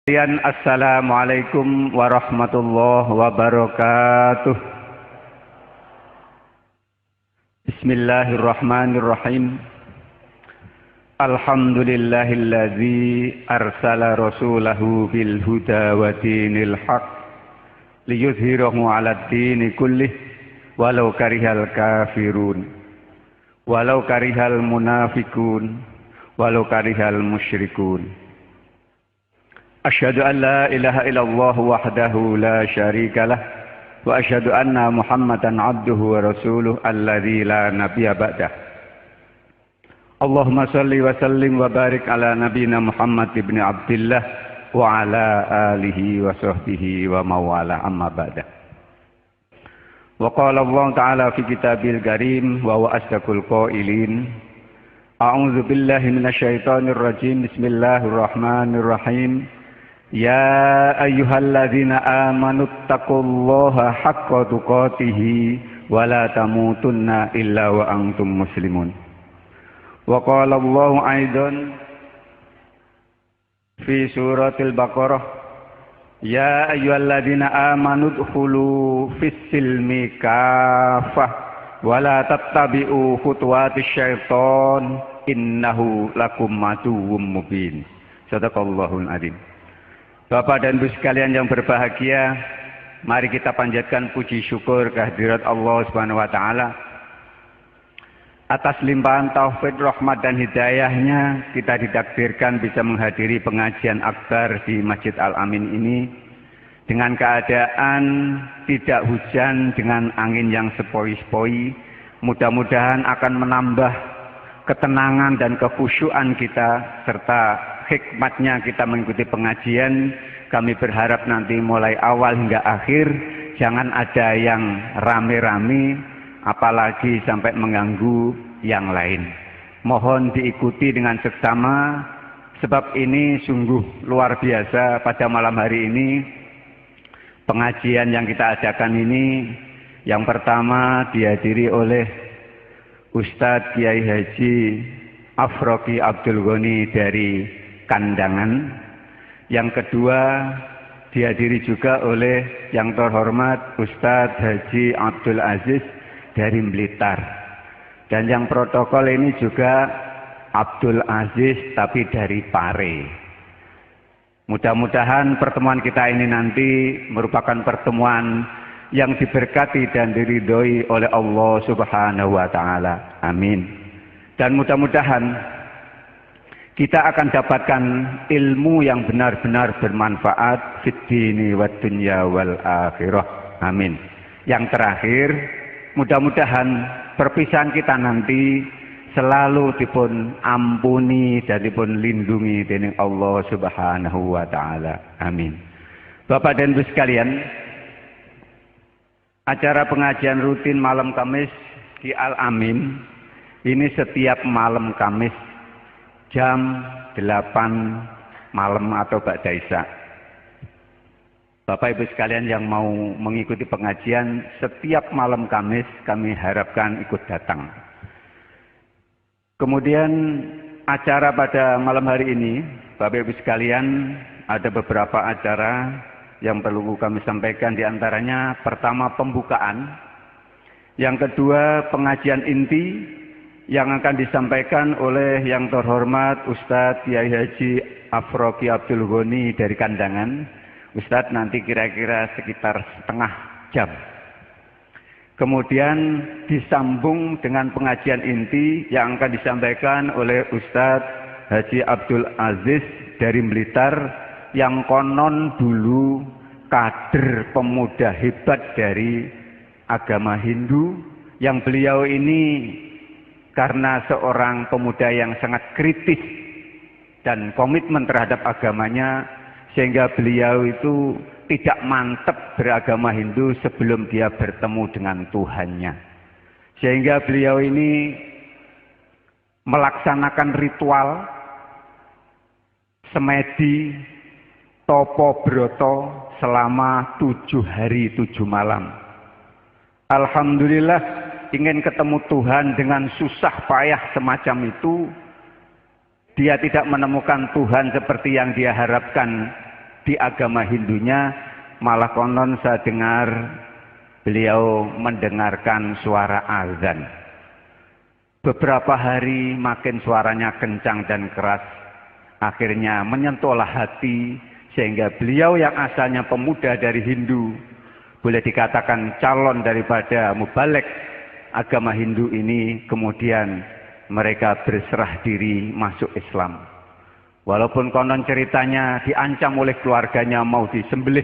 Assalamualaikum warahmatullahi wabarakatuh. Bismillahirrahmanirrahim. Alhamdulillahilladzi arsala rasulahu bil huda wa dinil haq liyuzhirahu 'alad dini kullih walau karihal kafirun walau karihal munafikun walau karihal musyrikun. Asyhadu an la ilaha illallah wahdahu la syarika lah wa asyhadu anna Muhammadan abduhu wa rasuluh alladzi la nabiyya ba'dah. Allahumma shalli wa sallim wa barik ala nabiyyina Muhammad ibn Abdillah wa ala alihi wa sahbihi wa mawala amma ba'dah. Wa qala Allah ta'ala fi kitabil karim wa huwa asdaqul qailin. A'udzu billahi minasyaitonir rajim. Bismillahirrahmanirrahim. Ya ayyuhalladzina amanu taqullaha haqqa tuqatih wa la tamutunna illa wa antum muslimun. Wa qala Allah aidan fi suratil Baqarah, ya ayyuhalladzina amanu dkhulu fis-silmi kafah wa la tattabi'u khutuwatisy syaiton innahu lakum aduwwum mubin. Shadaqallahul adzim. Bapak dan Ibu sekalian yang berbahagia, mari kita panjatkan puji syukur kehadirat Allah Subhanahu wa taala. Atas limpahan taufik, rahmat dan hidayahnya, kita ditakdirkan bisa menghadiri pengajian akbar di Masjid Al-Amin ini dengan keadaan tidak hujan, dengan angin yang sepoi-sepoi. Mudah-mudahan akan menambah ketenangan dan kekhusyuan kita serta hikmatnya kita mengikuti pengajian. Kami berharap nanti mulai awal hingga akhir jangan ada yang rame-rame apalagi sampai mengganggu yang lain. Mohon diikuti dengan seksama sebab ini sungguh luar biasa. Pada malam hari ini pengajian yang kita adakan ini yang pertama dihadiri oleh Ustadz Kiai Haji Afroki Abdul Ghani dari Kandangan. Yang kedua dihadiri juga oleh yang terhormat Ustadz Haji Abdul Aziz dari Blitar. Dan yang protokol ini juga Abdul Aziz tapi dari Pare. Mudah-mudahan pertemuan kita ini nanti merupakan pertemuan yang diberkati dan diridhoi oleh Allah Subhanahu wa taala. Amin. Dan mudah-mudahan kita akan dapatkan ilmu yang benar-benar bermanfaat fid dini wad dunya wal akhirah. Amin. Yang terakhir, mudah-mudahan perpisahan kita nanti selalu dipun ampuni dan dipun lindungi dening Allah Subhanahu wa taala. Amin. Bapak dan Ibu sekalian, acara pengajian rutin malam Kamis di Al-Amin ini setiap malam Kamis jam 8 malam atau ba'da isya. Bapak Ibu sekalian yang mau mengikuti pengajian setiap malam Kamis kami harapkan ikut datang. Kemudian acara pada malam hari ini, Bapak Ibu sekalian, ada beberapa acara yang perlu kami sampaikan. Di antaranya pertama pembukaan, yang kedua pengajian inti yang akan disampaikan oleh yang terhormat Ustadz Kiai Haji Afroki Abdul Ghani dari Kandangan. Ustadz nanti kira-kira sekitar setengah jam. Kemudian disambung dengan pengajian inti yang akan disampaikan oleh Ustadz Haji Abdul Aziz dari Blitar, yang konon dulu kader pemuda hebat dari agama Hindu, yang beliau ini karena seorang pemuda yang sangat kritis dan komitmen terhadap agamanya, sehingga beliau itu tidak mantap beragama Hindu sebelum dia bertemu dengan Tuhannya. Sehingga beliau ini melaksanakan ritual semedi topo broto selama 7 hari 7 malam. Alhamdulillah, ingin ketemu Tuhan dengan susah payah semacam itu, dia tidak menemukan Tuhan seperti yang dia harapkan di agama Hindunya malah konon saya dengar beliau mendengarkan suara azan. Beberapa hari makin suaranya kencang dan keras. Akhirnya menyentuhlah hati sehingga beliau yang asalnya pemuda dari Hindu, boleh dikatakan calon daripada mubalek agama Hindu ini, kemudian mereka berserah diri masuk Islam. Walaupun konon ceritanya diancam oleh keluarganya mau disembelih,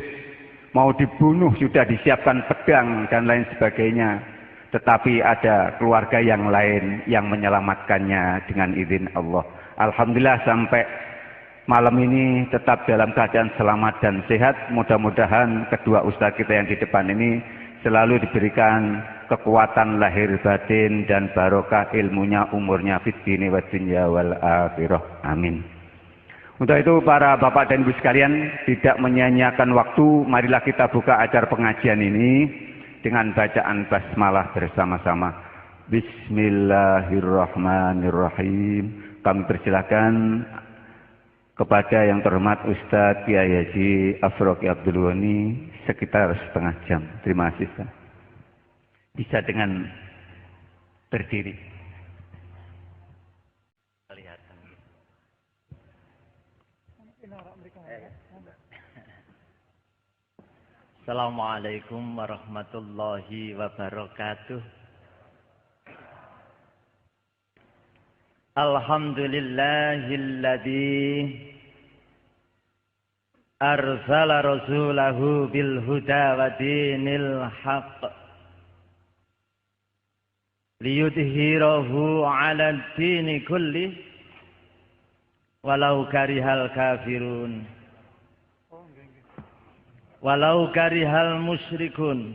mau dibunuh, sudah disiapkan pedang dan lain sebagainya. Tetapi ada keluarga yang lain yang menyelamatkannya dengan izin Allah. Alhamdulillah sampai malam ini tetap dalam keadaan selamat dan sehat. Mudah-mudahan kedua ustaz kita yang di depan ini selalu diberikan kekuatan lahir batin dan barokah ilmunya, umurnya fid dini wad dunya wal akhirah. Amin. Untuk itu para bapak dan ibu sekalian, tidak menyia-nyiakan waktu, marilah kita buka acara pengajian ini dengan bacaan basmalah bersama-sama. Bismillahirrahmanirrahim. Kami persilakan kepada yang terhormat Ustadz Kiai Haji Afroki Abdul Ghani sekitar setengah jam. Terima kasih. Bisa dengan berdiri. Assalamualaikum warahmatullahi wabarakatuh. Alhamdulillahilladzi arsala rasulahu bil huda wa dinil haqq liyudhhirahu 'ala ad-dini kulli walau karihal kafirun. Walau karihal musyrikun.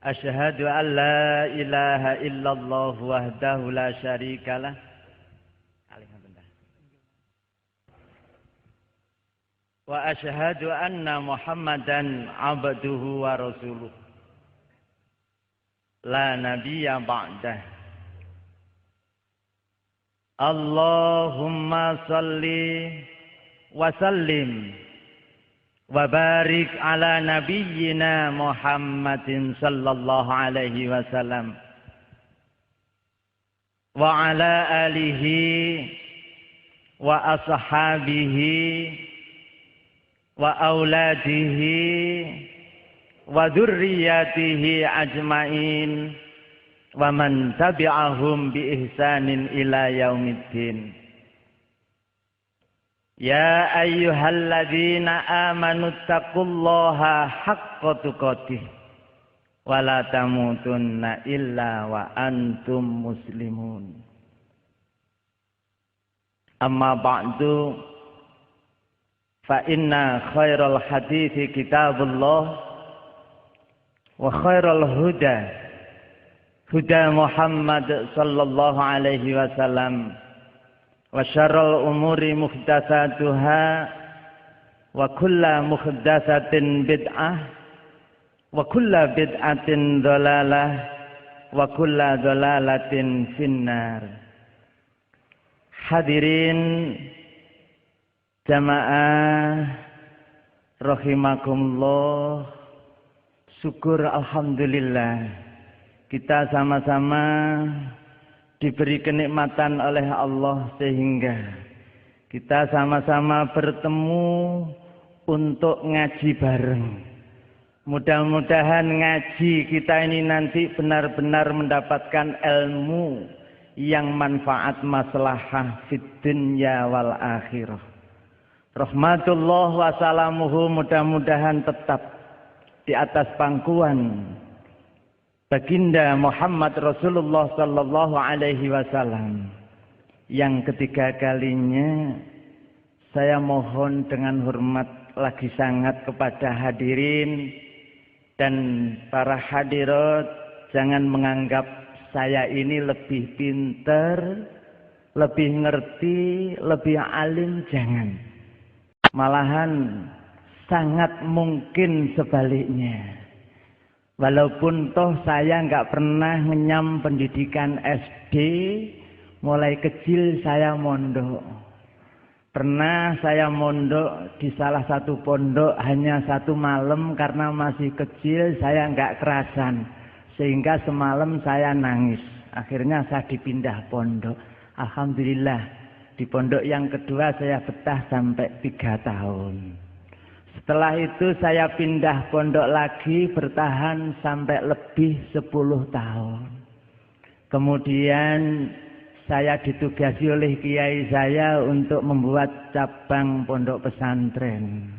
Asyhadu an la ilaha illallah wahdahu la syarikalah. Wa asyhadu anna Muhammadan abduhu wa rasuluh. La nabiyya ba'dah. Allahumma salli wa sallim wa barik ala nabiyyina Muhammadin sallallahu alaihi wasallam wa ala alihi wa ashabihi wa auladihi wa dzurriyyatihi ajmain wa man tabi'ahum bi ihsanin ila yaumiddin. Ya ayyuhalladzina amanu taqullaha haqqa tuqatih wa la tamutunna illa wa antum muslimun. Amma ba'du fa inna khairal hadithi kitabullah wa khairal huda huda Muhammad sallallahu alaihi wasallam. Wa syarrul umuri muhdatsatuha wa kullu muhdatsatin bid'ah wa kullu bid'atin dhalalah wa kullu dhalalatin finnar. Hadirin jamaah rahimakumullah, syukur alhamdulillah kita sama-sama diberi kenikmatan oleh Allah sehingga kita sama-sama bertemu untuk ngaji bareng. Mudah-mudahan ngaji kita ini nanti benar-benar mendapatkan ilmu yang manfaat maslahah fid dunya wal akhirah. Rahmatullah wa salamuhu mudah-mudahan tetap di atas pangkuan Baginda Muhammad Rasulullah sallallahu alaihi wasallam. Yang ketiga kalinya saya mohon dengan hormat lagi sangat kepada hadirin dan para hadirat, jangan menganggap saya ini lebih pinter, lebih ngerti, lebih alim, jangan. Malahan sangat mungkin sebaliknya. Walaupun toh saya nggak pernah ngenyam pendidikan SD, mulai kecil saya mondok. Pernah saya mondok di salah satu pondok hanya 1 malam karena masih kecil, saya nggak kerasan. Sehingga semalam saya nangis. Akhirnya saya dipindah pondok. Alhamdulillah, di pondok yang kedua saya betah sampai 3 tahun. Setelah itu saya pindah pondok lagi, bertahan sampai lebih 10 tahun. Kemudian saya ditugasi oleh kiai saya untuk membuat cabang pondok pesantren.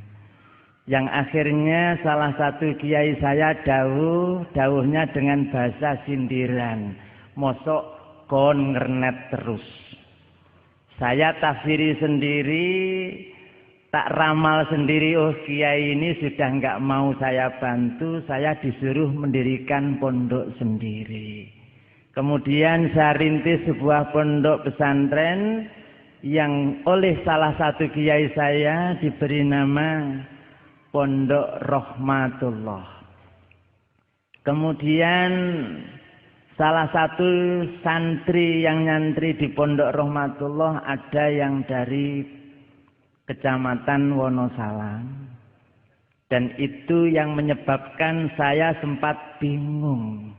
Yang akhirnya salah satu kiai saya dawuhnya dengan bahasa sindiran. Mosok kon ngernet terus. Saya tafsiri sendiri, tak ramal sendiri, oh kiai ini sudah enggak mau saya bantu, saya disuruh mendirikan pondok sendiri. Kemudian saya rintis sebuah pondok pesantren yang oleh salah satu kiai saya diberi nama Pondok Rahmatullah. Kemudian salah satu santri yang nyantri di Pondok Rahmatullah ada yang dari Kecamatan Wonosalam. Dan itu yang menyebabkan saya sempat bingung.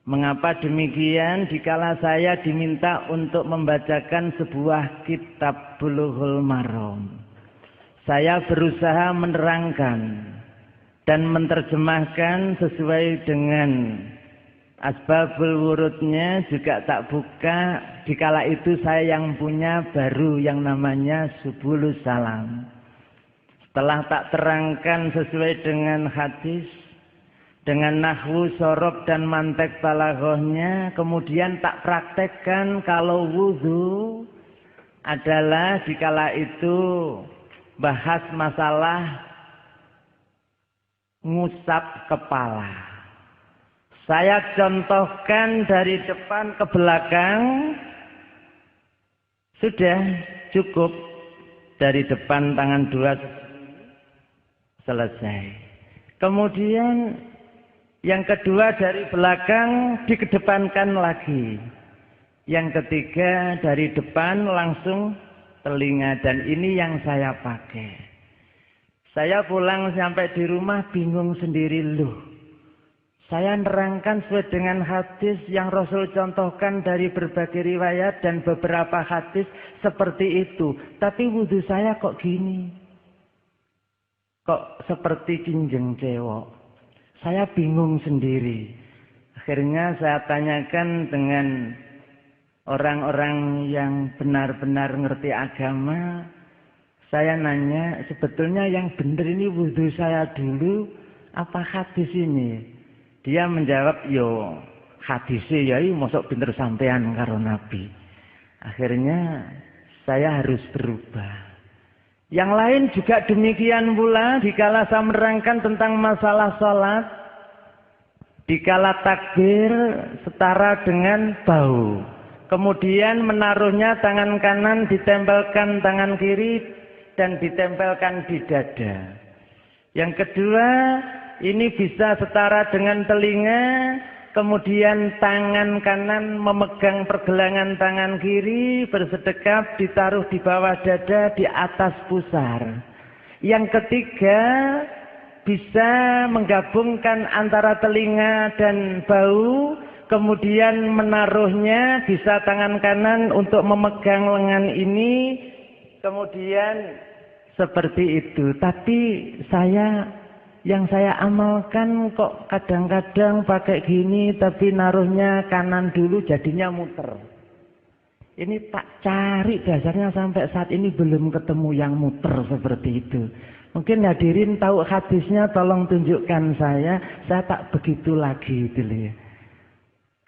Mengapa demikian? Dikala saya diminta untuk membacakan sebuah kitab Bulughul Maram, saya berusaha menerangkan dan menerjemahkan sesuai dengan asbabul wurudnya, juga tak buka. Dikala itu saya yang punya baru yang namanya Subulus Salam. Setelah tak terangkan sesuai dengan hadis, dengan nahwu, sorob, dan mantek balaghahnya, kemudian tak praktekkan kalau wudhu adalah dikala itu bahas masalah ngusap kepala. Saya contohkan dari depan ke belakang, sudah cukup. Dari depan tangan 2 selesai. Kemudian yang kedua dari belakang dikedepankan lagi. Yang ketiga dari depan langsung telinga, dan ini yang saya pakai. Saya pulang sampai di rumah bingung sendiri, loh. Saya nerangkan sesuai dengan hadis yang Rasul contohkan dari berbagai riwayat dan beberapa hadis seperti itu. Tapi wudhu saya kok gini? Kok seperti kinjeng cewek? Saya bingung sendiri. Akhirnya saya tanyakan dengan orang-orang yang benar-benar ngerti agama. Saya nanya, sebetulnya yang benar ini wudhu saya dulu apa hadis ini? Dia menjawab, yo hadisnya ya mosok pinter sampean karo Nabi. Akhirnya saya harus berubah. Yang lain juga demikian pula, dikala saya menerangkan tentang masalah sholat, dikala takbir setara dengan bau. Kemudian menaruhnya tangan kanan ditempelkan tangan kiri dan ditempelkan di dada. Yang kedua, ini bisa setara dengan telinga, kemudian tangan kanan memegang pergelangan tangan kiri, bersedekap, ditaruh di bawah dada, di atas pusar. Yang ketiga, bisa menggabungkan antara telinga dan bau, kemudian menaruhnya bisa tangan kanan untuk memegang lengan ini, kemudian seperti itu. Tapi yang saya amalkan kok kadang-kadang pakai gini, tapi naruhnya kanan dulu jadinya muter. Ini tak cari dasarnya sampai saat ini belum ketemu yang muter seperti itu. Mungkin hadirin tahu hadisnya, tolong tunjukkan saya tak begitu lagi itu ya.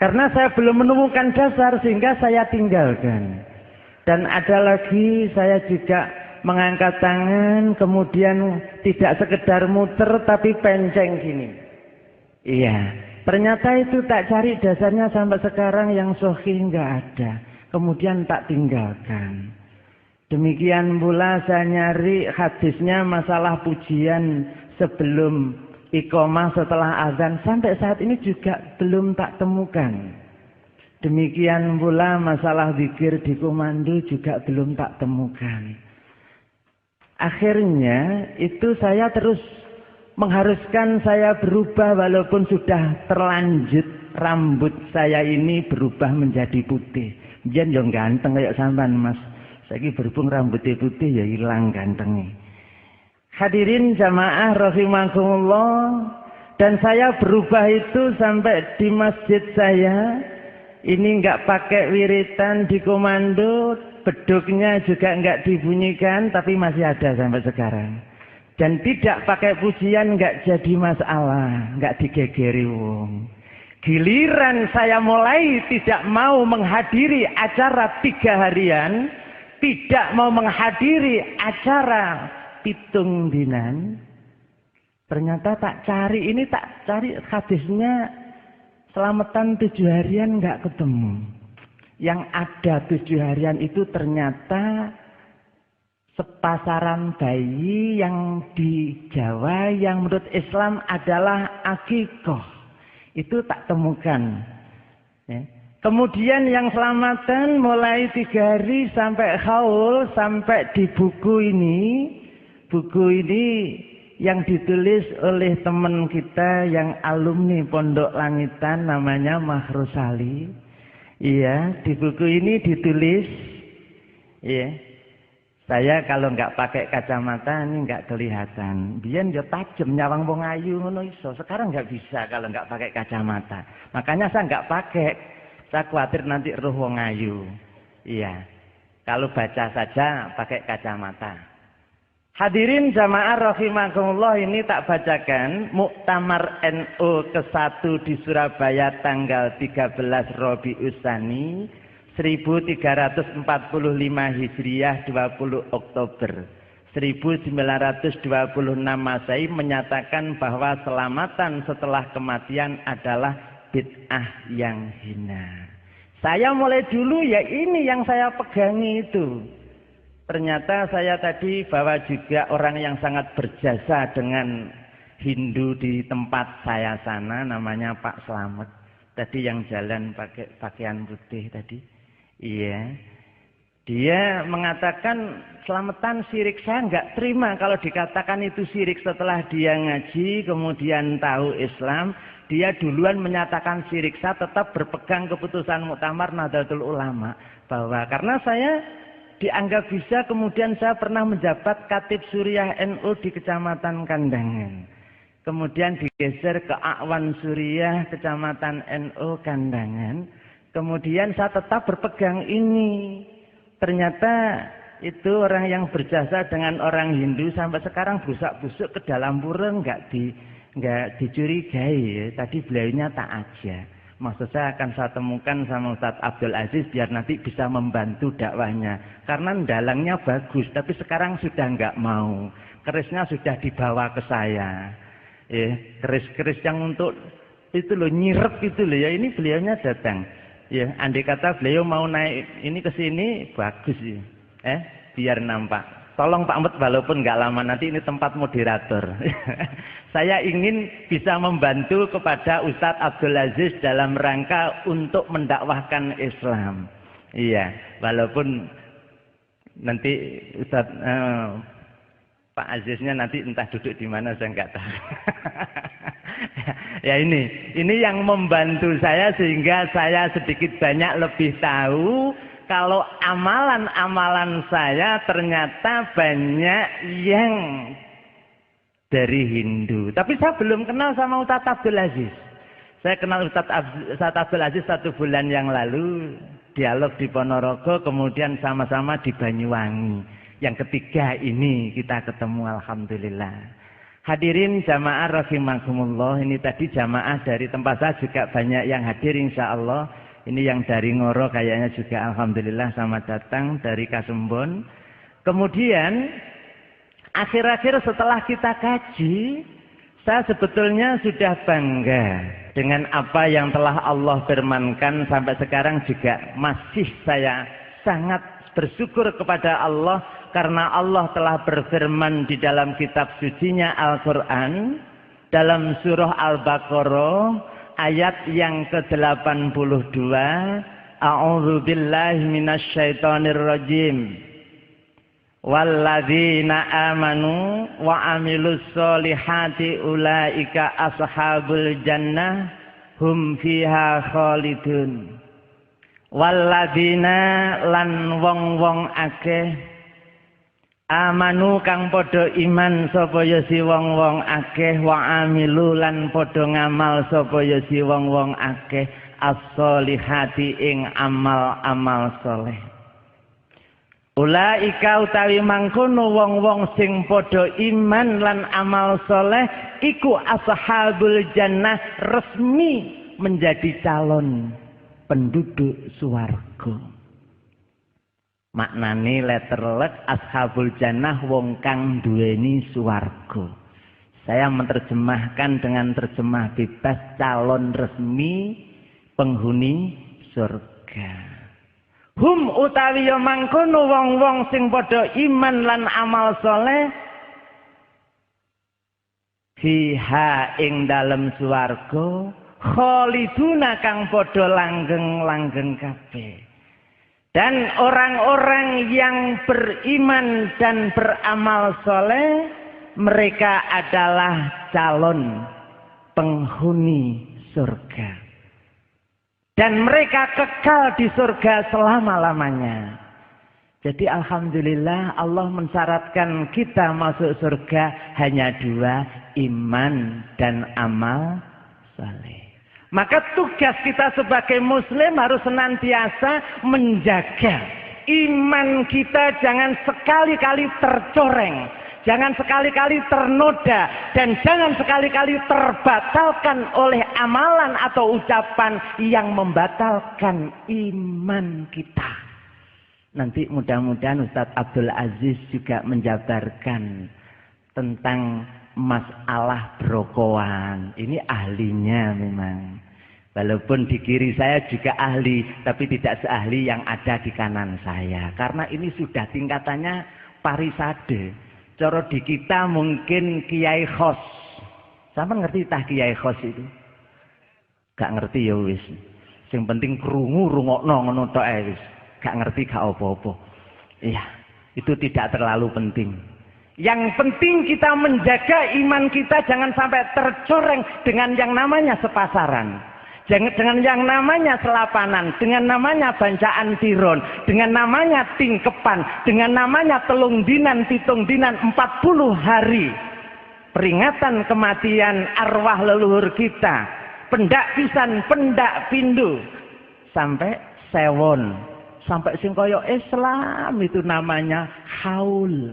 Karena saya belum menemukan dasar sehingga saya tinggalkan. Dan ada lagi saya juga mengangkat tangan, kemudian tidak sekedar muter tapi penceng gini. Iya, ternyata itu tak cari dasarnya sampai sekarang yang sahih nggak ada. Kemudian tak tinggalkan. Demikian pula saya nyari hadisnya masalah pujian sebelum iqamah setelah azan, sampai saat ini juga belum tak temukan. Demikian pula masalah zikir di komando juga belum tak temukan. akhirnya itu saya terus mengharuskan saya berubah walaupun sudah terlanjut rambut saya ini berubah menjadi putih. Jan yo ganteng kayak sampean Mas. Saiki berhubung rambutnya putih ya hilang gantengnya. Hadirin jamaah rahimakumullah, dan saya berubah itu sampai di masjid saya ini enggak pakai wiritan di komando, beduknya juga enggak dibunyikan, tapi masih ada sampai sekarang. Dan tidak pakai pujian enggak jadi masalah, enggak digegeri wong. Giliran saya mulai tidak mau menghadiri acara 3 harian, tidak mau menghadiri acara 7 dinan, ternyata tak cari hadisnya selamatan 7 harian enggak ketemu. Yang ada 7 harian itu ternyata sepasaran bayi yang di Jawa yang menurut Islam adalah akikoh. Itu tak temukan. Ya. Kemudian yang selamatan mulai 3 hari sampai haul, sampai di buku ini yang ditulis oleh teman kita yang alumni Pondok Langitan namanya Mahrusali. Iya, di buku ini ditulis, iya. Saya kalau nggak pakai kacamata ini nggak kelihatan. Biyen yo tajem nyawang wong ayu ngono iso. Sekarang nggak bisa kalau nggak pakai kacamata. Makanya saya nggak pakai. Saya khawatir nanti roh wong ayu. Iya. Kalau baca saja pakai kacamata. Hadirin jamaah rahimakumullah, ini tak bacakan Muktamar NU ke-1 di Surabaya tanggal 13 Rabiul Tsani 1345 Hijriah 20 Oktober 1926 Masehi menyatakan bahwa selamatan setelah kematian adalah bid'ah yang hina. Saya mulai dulu ya ini yang saya pegangi itu. Ternyata saya tadi bawa juga orang yang sangat berjasa dengan Hindu di tempat saya sana, namanya Pak Slamet. Tadi yang jalan pakai pakaian putih tadi. Iya, dia mengatakan selamatan syirik. Saya nggak terima kalau dikatakan itu syirik. Setelah dia ngaji kemudian tahu Islam, dia duluan menyatakan syirik. Saya tetap berpegang keputusan Muktamar Nahdlatul Ulama bahwa karena saya dianggap bisa, kemudian saya pernah menjabat Khatib Suriah NU di Kecamatan Kandangan. Kemudian digeser ke Akwan Suriah Kecamatan NU Kandangan. Kemudian saya tetap berpegang ini. Ternyata itu orang yang berjasa dengan orang Hindu sampai sekarang busak-busuk ke dalam pura nggak dicurigai. Tadi beliaunya tak aja. Maksud saya akan saya temukan sama Ustadz Abdul Aziz biar nanti bisa membantu dakwahnya. Karena dalangnya bagus, tapi sekarang sudah nggak mau. Kerisnya sudah dibawa ke saya. Keris-keris yang untuk itu loh nyirep itu loh ya, ini beliaunya datang. Ya, andai kata beliau mau naik ini ke sini bagus ya. Biar nampak. Tolong Pak Mut walaupun nggak lama, nanti ini tempat moderator. Saya ingin bisa membantu kepada Ustadz Abdul Aziz dalam rangka untuk mendakwahkan Islam. Iya, walaupun nanti Ustadz Pak Aziznya nanti entah duduk di mana saya nggak tahu. Ya ini yang membantu saya sehingga saya sedikit banyak lebih tahu kalau amalan-amalan saya ternyata banyak yang dari Hindu. Tapi saya belum kenal sama Ustadz Abdul Aziz. Saya kenal Ustadz Abdul Aziz 1 bulan yang lalu, dialog di Ponorogo, kemudian sama-sama di Banyuwangi. Yang ketiga ini kita ketemu alhamdulillah. Hadirin jamaah rahimakumullah, ini tadi jamaah dari tempat saya juga banyak yang hadir insya Allah. Ini yang dari Ngoro kayaknya juga alhamdulillah sama datang dari Kasembon. Kemudian akhir-akhir setelah kita kaji, saya sebetulnya sudah bangga dengan apa yang telah Allah firmankan. Sampai sekarang juga masih saya sangat bersyukur kepada Allah. Karena Allah telah berfirman di dalam kitab sucinya Al-Quran dalam surah Al-Baqarah ayat yang ke-82, A'udzu billahi minasyaitonir rajim. Walladzina amanu wa amilus solihati ulaika ashabul jannah hum fiha khalidun. Walladzina lan wong-wong akeh amanu kang padha iman sapa ya si wong-wong akeh wa amilu lan padha ngamal sapa ya si wong-wong akeh as-solihati ing amal-amal saleh. Ulaika utawi mangkono wong-wong sing padha iman lan amal soleh iku ashabul jannah resmi menjadi calon penduduk swarga. Maknane letterlek ashabul jannah wong kang duweni swarga. Saya menerjemahkan dengan terjemah bebas calon resmi penghuni surga. Hum utawi ya mangkono wong-wong sing padha iman lan amal soleh fiha ing dalem swarga khaliduna kang padha langgeng-langgeng kabeh. Dan orang-orang yang beriman dan beramal soleh mereka adalah calon penghuni surga. Dan mereka kekal di surga selama-lamanya. Jadi alhamdulillah Allah mensyaratkan kita masuk surga hanya dua, iman dan amal saleh. Maka tugas kita sebagai muslim harus senantiasa menjaga iman kita jangan sekali-kali tercoreng. Jangan sekali-kali ternoda dan jangan sekali-kali terbatalkan oleh amalan atau ucapan yang membatalkan iman kita. Nanti mudah-mudahan Ustadz Abdul Aziz juga menjabarkan tentang masalah brokowan. Ini ahlinya memang. Walaupun di kiri saya juga ahli, tapi tidak seahli yang ada di kanan saya. Karena ini sudah tingkatannya parisade. Cara di kita mungkin kiai khos. Sampe ngerti tah kiai khos itu? Gak ngerti ya wis. Sing penting krungu rungokno ngono tok ae wis. Gak ngerti gak apa-apa. Iya, itu tidak terlalu penting. Yang penting kita menjaga iman kita jangan sampai tercoreng dengan yang namanya sepasaran. Jangan dengan yang namanya selapanan, dengan namanya bancaan tiron, dengan namanya tingkepan, dengan namanya telung dinan, pitung dinan, 40 hari. Peringatan kematian arwah leluhur kita. Pendak pisan, pendak pindu. Sampai sewon. Sampai sing kaya Islam itu namanya haul.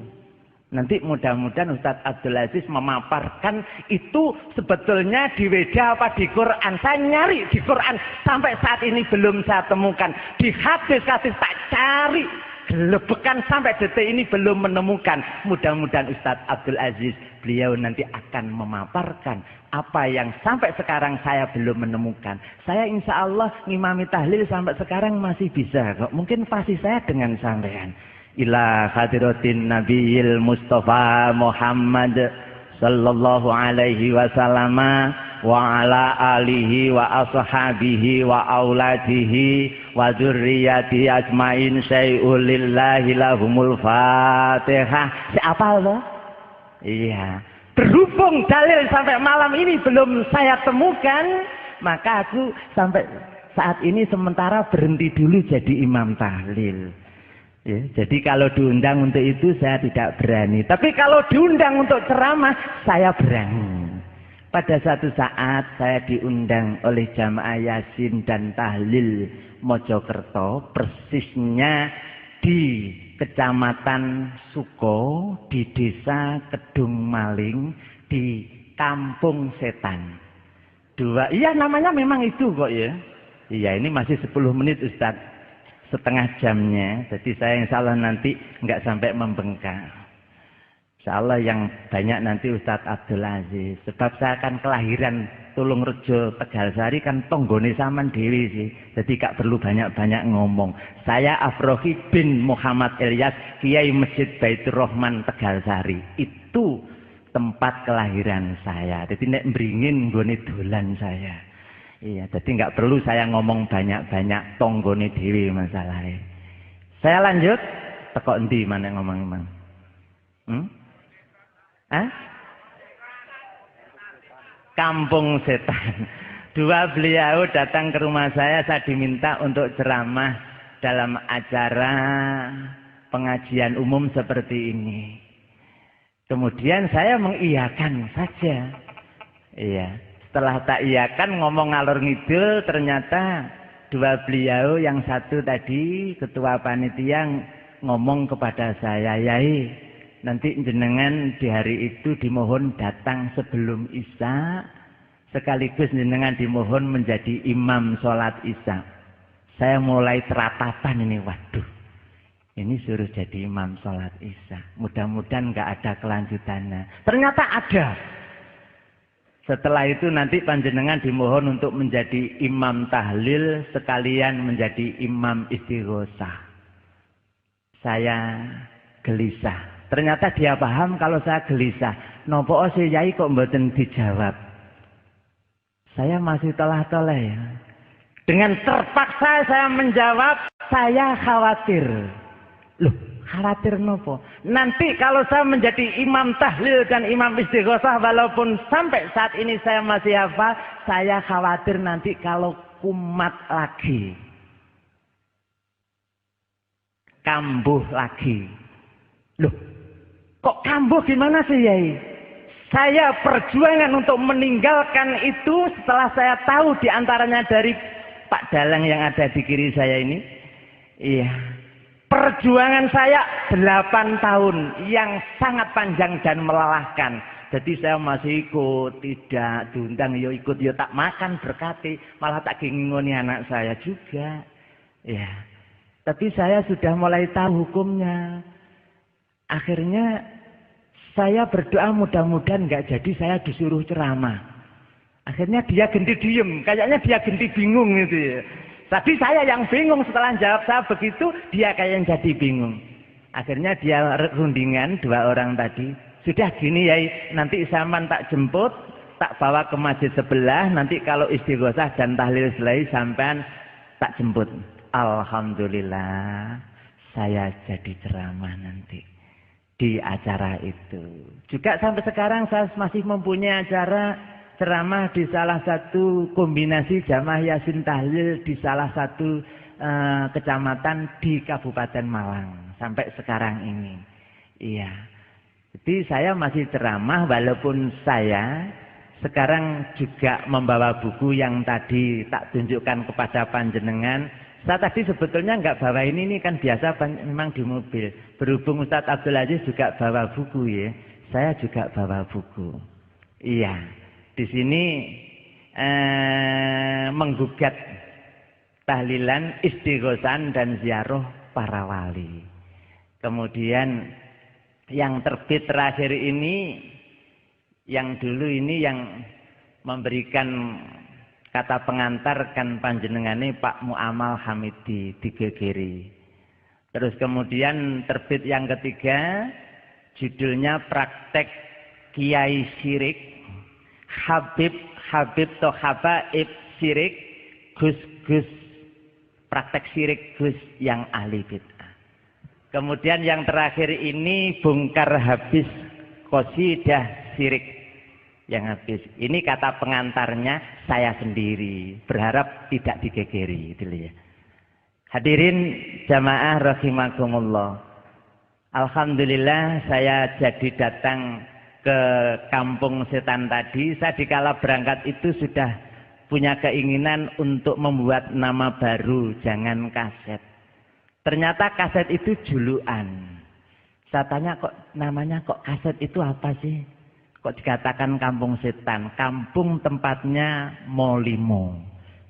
Nanti mudah-mudahan Ustadz Abdul Aziz memaparkan itu sebetulnya di Weda apa di Quran. Saya nyari di Quran sampai saat ini belum saya temukan. Di hadis-hadis tak cari. Gelebekan sampai detik ini belum menemukan. Mudah-mudahan Ustadz Abdul Aziz beliau nanti akan memaparkan apa yang sampai sekarang saya belum menemukan. Saya insya Allah ngimami tahlil sampai sekarang masih bisa kok. Mungkin pasti saya dengan sampean. Ila hadiratin Nabiyil Mustafa Muhammad sallallahu alaihi wasallam wa ala alihi wa ashabihi wa auladihi wa dzurriyyati ajmain syai'ul lillahi lahumul Fatihah. Siapa lo? Iya. Berhubung dalil sampai malam ini belum saya temukan, maka aku sampai saat ini sementara berhenti dulu jadi imam tahlil. Ya, jadi kalau diundang untuk itu saya tidak berani. Tapi kalau diundang untuk ceramah, saya berani. Pada satu saat saya diundang oleh jamaah Yasin dan Tahlil Mojokerto, persisnya di Kecamatan Suko, di Desa Kedung Maling, di Kampung Setan. Iya namanya memang itu kok ya. Iya ini masih 10 menit Ustadz. Setengah jamnya, jadi saya insya Allah nanti nggak sampai membengkak. Insya Allah yang banyak nanti Ustadz Abdul Aziz. Sebab saya kan kelahiran Tulungrejo Tegalsari kan tonggone saman dewi sih. Jadi gak perlu banyak-banyak ngomong. Saya Afrohi bin Muhammad Ilyas, Kiai Masjid Baitur Rahman Tegalsari. Itu tempat kelahiran saya. Jadi nek mbringin nggone dolan saya. Iya, jadi nggak perlu saya ngomong banyak-banyak tonggone dewi masalahnya. Saya lanjut, teko endi mana ngomong-ngomong. Kampung Setan. Dua beliau datang ke rumah saya diminta untuk ceramah dalam acara pengajian umum seperti ini. Kemudian saya mengiyakan saja. Iya. Setelah tak iyakan ngomong ngalor ngidul, ternyata dua beliau yang satu tadi ketua panitia ngomong kepada saya, Yai, nanti jenengan di hari itu dimohon datang sebelum Isya, sekaligus jenengan dimohon menjadi imam sholat Isya. Saya mulai teratapan ini, waduh, ini suruh jadi imam sholat Isya. Mudah-mudahan nggak ada kelanjutannya. Ternyata ada. Setelah itu nanti panjenengan dimohon untuk menjadi imam tahlil sekalian menjadi imam istighosah. Saya gelisah. Ternyata dia paham kalau saya gelisah. Nopo si Yai kok mboten dijawab. Saya masih telah-telah ya. Dengan terpaksa saya menjawab, saya khawatir. Loh, khawatir nopo? Nanti kalau saya menjadi imam tahlil dan imam istighosah, walaupun sampai saat ini saya masih hafal, saya khawatir nanti kalau kumat lagi, kambuh lagi. Loh, kok kambuh gimana sih Yai? Saya perjuangan untuk meninggalkan itu setelah saya tahu diantaranya dari Pak Dalang yang ada di kiri saya ini. Iya. Perjuangan saya 8 tahun yang sangat panjang dan melelahkan. Jadi saya masih ikut, tidak diundang yo ikut, yo tak makan berkati, malah tak ngingoni anak saya juga. Ya. Tapi saya sudah mulai tahu hukumnya. Akhirnya saya berdoa mudah-mudahan nggak jadi saya disuruh ceramah. Akhirnya dia ganti diem, kayaknya dia ganti bingung gitu ya. Tadi saya yang bingung setelah jawab saya begitu, dia kayak yang jadi bingung. Akhirnya dia rundingan dua orang tadi. Sudah gini Yai, nanti Saman tak jemput, tak bawa ke masjid sebelah, nanti kalau istighosah dan tahlil selesai sampean tak jemput. Alhamdulillah, saya jadi ceramah nanti di acara itu. Juga sampai sekarang saya masih mempunyai acara ceramah di salah satu kombinasi jamaah Yasin Tahlil di salah satu kecamatan di Kabupaten Malang sampai sekarang ini. Iya. Jadi saya masih ceramah walaupun saya sekarang juga membawa buku yang tadi tak tunjukkan kepada panjenengan. Saya tadi sebetulnya nggak bawa ini kan biasa memang di mobil. Berhubung Ustadz Abdul Aziz juga bawa buku ya. Saya juga bawa buku. Iya. Di sini menggugat tahlilan, istighosan dan ziarah para wali. Kemudian yang terbit terakhir ini, yang dulu ini yang memberikan kata pengantar kan panjenengane Pak Muamal Hamidi di Gegeri. Terus kemudian terbit yang ketiga, judulnya Praktek Kiai Syirik. Habib toh habaib syirik, gus praktek syirik gus yang ahli bid'ah. Kemudian yang terakhir ini bongkar habis qasidah syirik yang habis. Ini kata pengantarnya saya sendiri, berharap tidak digegeri gitu ya. Hadirin jamaah rahimakumullah. Alhamdulillah saya jadi datang ke Kampung Setan tadi. Saya dikala berangkat itu sudah punya keinginan untuk membuat nama baru, jangan kaset. Ternyata kaset itu julukan. Saya tanya kok namanya kok kaset itu apa sih? Kok dikatakan Kampung Setan? Kampung tempatnya Molimo.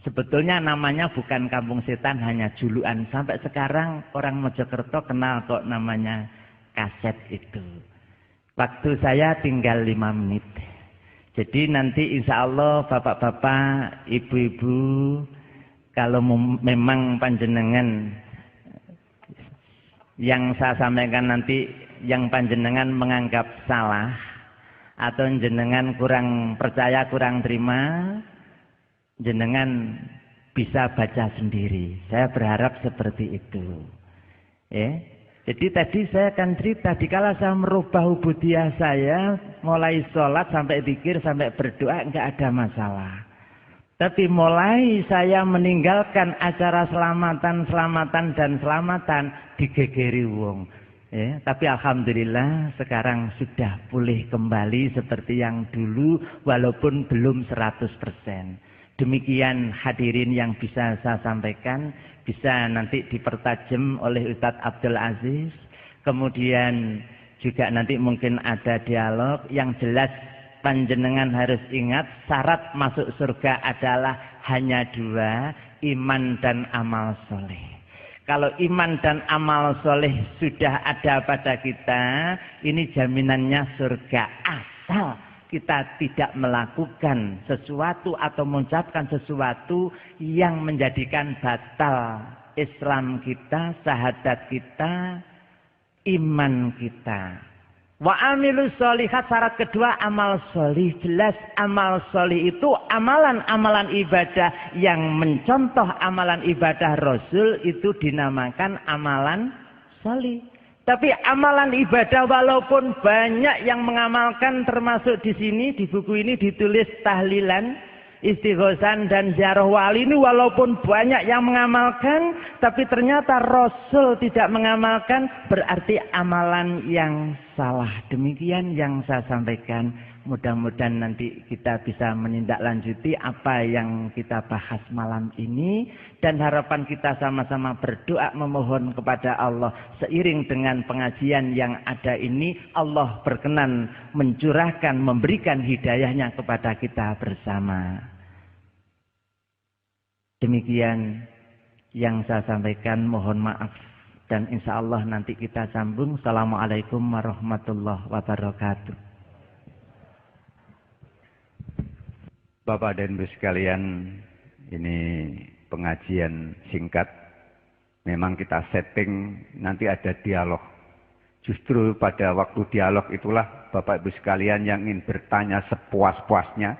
Sebetulnya namanya bukan Kampung Setan, hanya julukan. Sampai sekarang orang Mojokerto kenal kok namanya kaset itu. Waktu saya tinggal 5 menit. Jadi nanti insya Allah bapak-bapak, ibu-ibu, kalau memang panjenengan yang saya sampaikan nanti yang panjenengan menganggap salah atau jenengan kurang percaya, kurang terima, jenengan bisa baca sendiri. Saya berharap seperti itu. Ya. Jadi tadi saya akan cerita, dikala saya merubah ubudiyah saya mulai sholat sampai zikir sampai berdoa enggak ada masalah. Tapi mulai saya meninggalkan acara selamatan digegeri wong. Ya, tapi alhamdulillah sekarang sudah pulih kembali seperti yang dulu walaupun belum 100%. Demikian hadirin yang bisa saya sampaikan, bisa nanti dipertajam oleh Ustadz Abdul Aziz. Kemudian juga nanti mungkin ada dialog. Yang jelas panjenengan harus ingat syarat masuk surga adalah hanya 2, iman dan amal soleh. Kalau iman dan amal soleh sudah ada pada kita, ini jaminannya surga, asal kita tidak melakukan sesuatu atau mengucapkan sesuatu yang menjadikan batal Islam kita, syahadat kita, iman kita. Wa amilus sholihat, syarat kedua amal solih. Jelas amal solih itu amalan-amalan ibadah yang mencontoh amalan ibadah Rasul itu dinamakan amalan solih. Tapi amalan ibadah walaupun banyak yang mengamalkan, termasuk di sini di buku ini ditulis tahlilan, istighosan dan ziarah wali, ini walaupun banyak yang mengamalkan, tapi ternyata Rasul tidak mengamalkan, berarti amalan yang salah. Demikian yang saya sampaikan. Mudah-mudahan nanti kita bisa menindaklanjuti apa yang kita bahas malam ini. Dan harapan kita sama-sama berdoa memohon kepada Allah. Seiring dengan pengajian yang ada ini, Allah berkenan mencurahkan, memberikan hidayahnya kepada kita bersama. Demikian yang saya sampaikan, mohon maaf. Dan insya Allah nanti kita sambung. Assalamualaikum warahmatullahi wabarakatuh. Bapak dan Ibu sekalian, ini pengajian singkat. Memang kita setting nanti ada dialog. Justru pada waktu dialog itulah Bapak Ibu sekalian yang ingin bertanya sepuas-puasnya.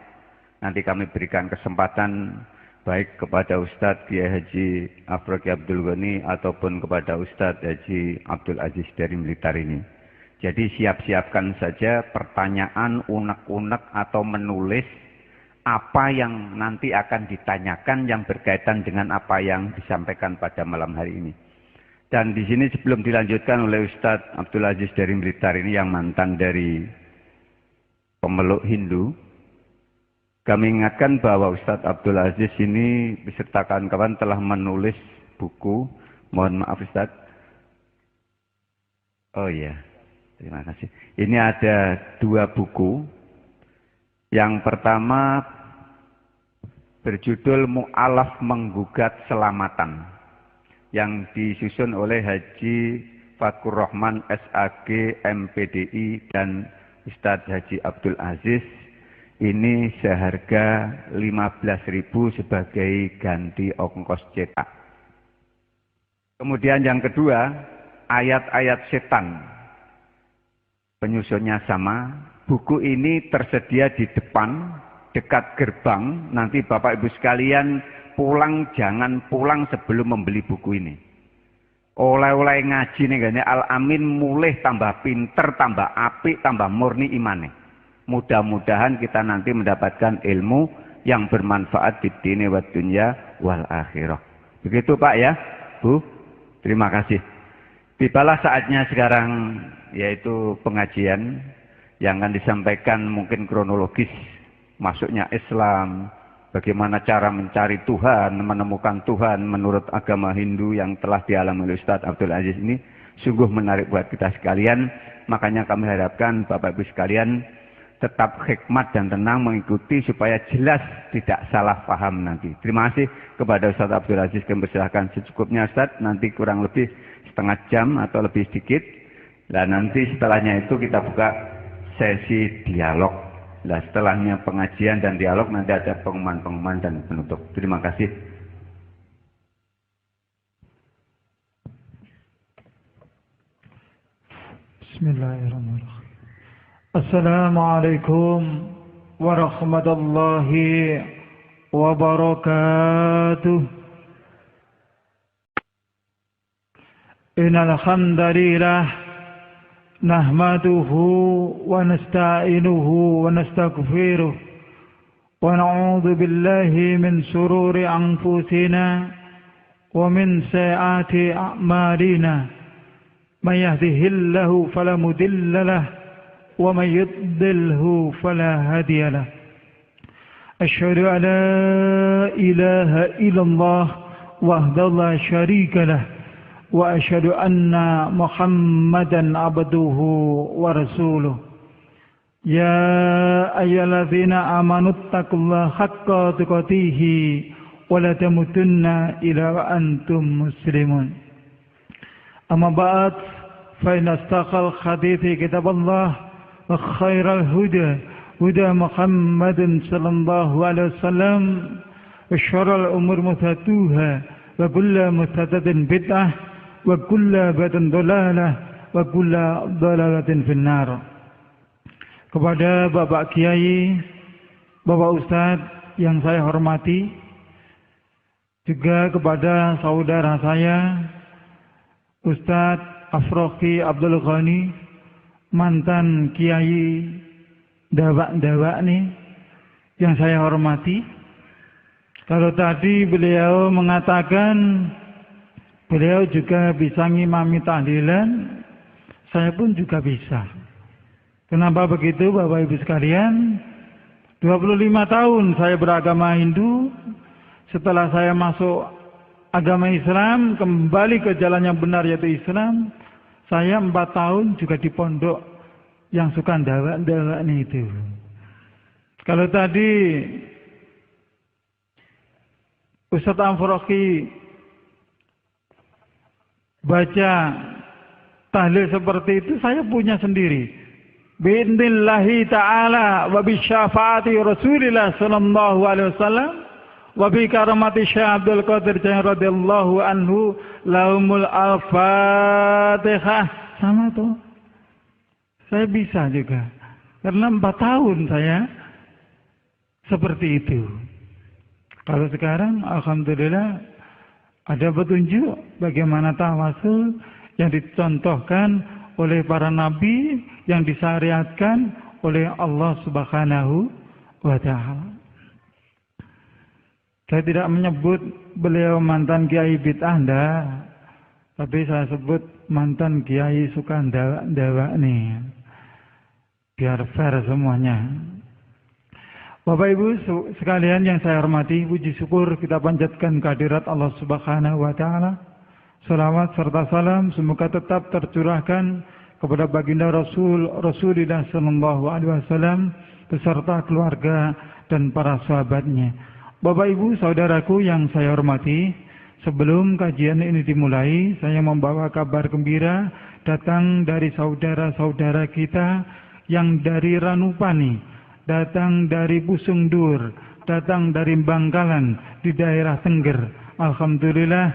Nanti kami berikan kesempatan baik kepada Ustadz Kiai Haji Afroki Abdul Ghani ataupun kepada Ustadz Haji Abdul Aziz dari Blitar ini. Jadi siap-siapkan saja pertanyaan, unek-unek atau menulis apa yang nanti akan ditanyakan yang berkaitan dengan apa yang disampaikan pada malam hari ini. Dan di sini sebelum dilanjutkan oleh Ustadz Abdul Aziz dari Blitar ini yang mantan dari pemeluk Hindu, kami ingatkan bahwa Ustadz Abdul Aziz ini beserta kawan-kawan telah menulis buku. Mohon maaf Ustadz. Oh iya, terima kasih. Ini ada 2 buku. Yang pertama berjudul Mu'alaf Menggugat Selamatan, yang disusun oleh Haji Fakur Rahman SAG MPDI dan Ustadz Haji Abdul Aziz. Ini seharga 15.000 sebagai ganti ongkos cetak. Kemudian yang kedua, ayat-ayat setan. Penyusunnya sama. Buku ini tersedia di depan, dekat gerbang. Nanti Bapak Ibu sekalian pulang, jangan pulang sebelum membeli buku ini. Oleh-oleh ngaji nih gini, Al-Amin mulih tambah pinter, tambah apik, tambah murni imane. Mudah-mudahan kita nanti mendapatkan ilmu yang bermanfaat di dini wa dunya wal akhirah. Begitu Pak ya, Bu. Terima kasih. Tibalah saatnya sekarang, yaitu pengajian yang akan disampaikan mungkin kronologis masuknya Islam, bagaimana cara mencari Tuhan, menemukan Tuhan menurut agama Hindu yang telah dialami oleh Ustadz Abdul Aziz ini sungguh menarik buat kita sekalian. Makanya kami harapkan Bapak Ibu sekalian tetap hikmat dan tenang mengikuti supaya jelas tidak salah paham nanti. Terima kasih kepada Ustadz Abdul Aziz. Kami persilahkan secukupnya Ustadz, nanti kurang lebih setengah jam atau lebih sedikit. Dan nanti setelahnya itu kita buka sesi dialog. Nah, setelahnya pengajian dan dialog nanti ada pengumuman-pengumuman dan penutup. Terima kasih. Bismillahirrahmanirrahim. Assalamualaikum warahmatullahi wabarakatuh. Innal hamdalillah nahmaduhu wa nasta'inuhu wa nastaghfiruh wa na'udzu billahi min shururi anfusina wa min sayyiati a'malina may yahdihillahu fala mudilla lahu wa may yudlilhu fala hadiya lahu asyhadu an la ilaha illallah wahdahu la syarika lahu wa asyhadu anna Muhammadan abduhu wa rasuluh. Ya ayyuhalladzina amanu taqullaha haqqa tuqatih wa la tamutunna illa wa antum muslimun. Amma ba'd, fa inna astaqal hadithi kitaballah wa khairal huda huda Muhammadin sallallahu alaihi wasallam wa syarrul umur muhtatuha wa kullu muhtadatin bid'ah wa kullu bid'atin dhalalah wa kullu dhalalatin finnar. Kepada Bapak Kiai, Bapak Ustadz yang saya hormati, juga kepada saudara saya Ustadz Afroki Abdul Ghani, mantan Kiai Dawak nih yang saya hormati. Kalau tadi beliau mengatakan beliau juga bisa ngimami tahlilan, saya pun juga bisa. Kenapa begitu Bapak Ibu sekalian? 25 tahun saya beragama Hindu. Setelah saya masuk agama Islam, kembali ke jalan yang benar yaitu Islam, saya 4 tahun juga di pondok yang suka dawak itu. Kalau tadi Ustadz Amfroki baca tahlil seperti itu, saya punya sendiri. Bi'idnillahi ta'ala wa bisyafaati Rasulillah sallallahu alaihi wasallam wa bi karamati Syekh Abdul Qadir Jain radhiyallahu anhu lahumul al-Fatihah. Sama tuh. Saya bisa juga. Karena 4 tahun saya seperti itu. Kalau sekarang alhamdulillah ada petunjuk bagaimana tawasul yang dicontohkan oleh para nabi, yang disyariatkan oleh Allah Subhanahu wa ta'ala. Saya tidak menyebut beliau mantan kiai bid'ah, enggak. Tapi saya sebut mantan kiai suka dawak nih. Biar fair semuanya. Bapak Ibu sekalian yang saya hormati, puji syukur kita panjatkan kehadirat Allah Subhanahu wa ta'ala. Salawat serta salam semoga tetap tercurahkan kepada baginda Rasulullah sallallahu alaihi wasallam beserta keluarga dan para sahabatnya. Bapak Ibu saudaraku yang saya hormati, sebelum kajian ini dimulai, saya membawa kabar gembira datang dari saudara-saudara kita yang dari Ranupani, datang dari Pusungdur, datang dari Bangkalan di daerah Tengger. Alhamdulillah,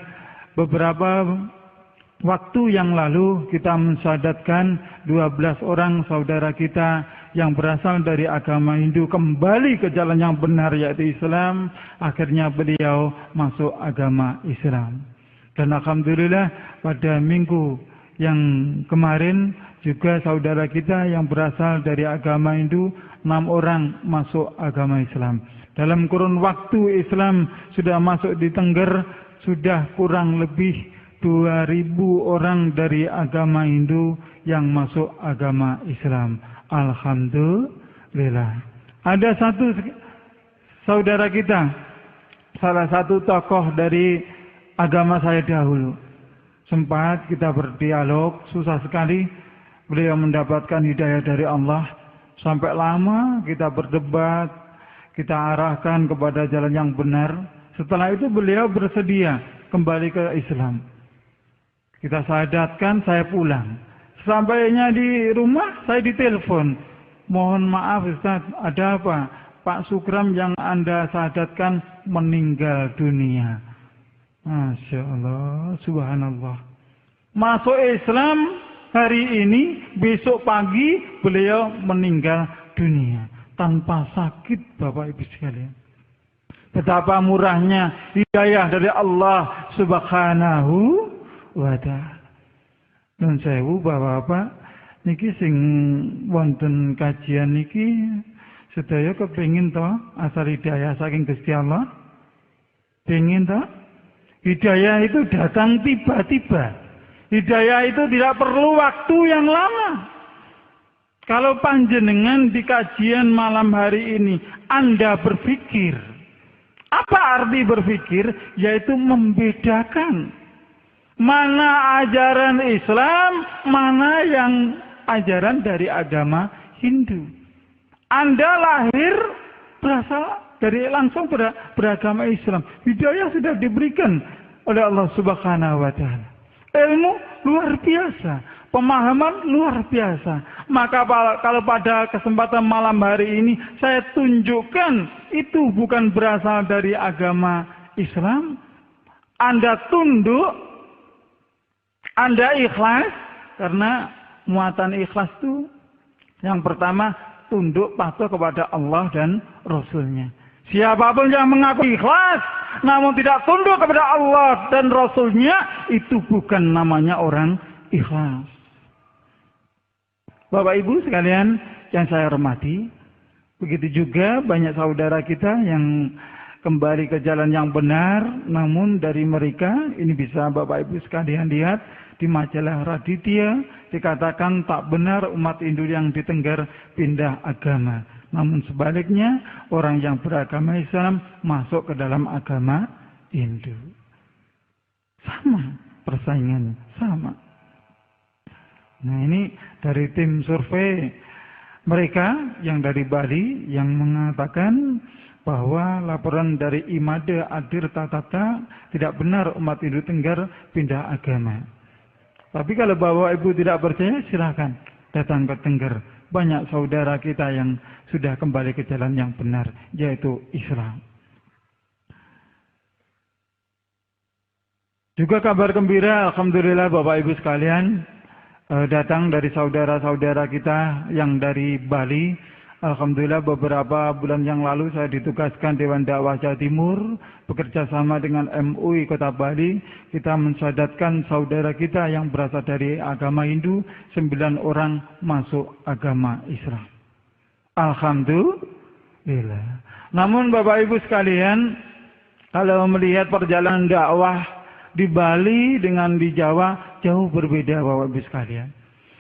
beberapa waktu yang lalu kita mensyahadatkan 12 orang saudara kita yang berasal dari agama Hindu kembali ke jalan yang benar yaitu Islam. Akhirnya beliau masuk agama Islam. Dan alhamdulillah pada minggu yang kemarin juga saudara kita yang berasal dari agama Hindu 6 orang masuk agama Islam. Dalam kurun waktu Islam sudah masuk di Tengger, sudah kurang lebih 2.000 orang dari agama Hindu yang masuk agama Islam. Alhamdulillah. Ada satu saudara kita, salah satu tokoh dari agama saya dahulu. Sempat kita berdialog, susah sekali. Beliau mendapatkan hidayah dari Allah. Sampai lama kita berdebat, kita arahkan kepada jalan yang benar. Setelah itu beliau bersedia kembali ke Islam. Kita syahadatkan, saya pulang. Sampainya di rumah, saya ditelepon. Mohon maaf Ustaz, ada apa? Pak Sukram yang Anda syahadatkan meninggal dunia. Masya Allah, subhanallah. Masuk Islam hari ini, besok pagi beliau meninggal dunia. Tanpa sakit Bapak Ibu sekalian. Betapa murahnya hidayah dari Allah Subhanahu wa ta'ala. Nun sewu Bapak-bapak niki sing wonten kajian niki sedaya kepengin to asal hidayah saking Gusti Allah. Pengin to? Hidayah itu datang tiba-tiba. Hidayah itu tidak perlu waktu yang lama. Kalau panjenengan di kajian malam hari ini Anda berpikir, apa arti berpikir? Yaitu membedakan mana ajaran Islam, mana yang ajaran dari agama Hindu. Anda lahir berasal dari langsung beragama Islam. Hidayah sudah diberikan oleh Allah Subhanahu wa taala. Ilmu luar biasa, pemahaman luar biasa. Maka kalau pada kesempatan malam hari ini saya tunjukkan itu bukan berasal dari agama Islam, Anda tunduk, Anda ikhlas, karena muatan ikhlas itu yang pertama tunduk patuh kepada Allah dan Rasul-Nya. Siapapun yang mengaku ikhlas namun tidak tunduk kepada Allah dan Rasul-Nya, itu bukan namanya orang ikhlas. Bapak Ibu sekalian yang saya hormati, begitu juga banyak saudara kita yang kembali ke jalan yang benar, namun dari mereka ini bisa Bapak Ibu sekalian lihat di majalah Raditya dikatakan tak benar umat Hindu yang di Tengger pindah agama. Namun sebaliknya orang yang beragama Islam masuk ke dalam agama Hindu. Sama persaingannya, sama. Nah ini dari tim survei mereka yang dari Bali yang mengatakan bahwa laporan dari Imade Adir Tatata tidak benar umat Hindu Tengger pindah agama. Tapi kalau Bapak Ibu tidak percaya silakan datang ke Tengger. Banyak saudara kita yang sudah kembali ke jalan yang benar, yaitu Islam. Juga kabar gembira, alhamdulillah Bapak Ibu sekalian, datang dari saudara-saudara kita yang dari Bali. Alhamdulillah beberapa bulan yang lalu saya ditugaskan Dewan Dakwah Jawa Timur bekerja sama dengan MUI Kota Bali. Kita mensyahadatkan saudara kita yang berasal dari agama Hindu 9 orang masuk agama Islam. Alhamdulillah. Namun Bapak Ibu sekalian, kalau melihat perjalanan dakwah di Bali dengan di Jawa jauh berbeda Bapak Ibu sekalian.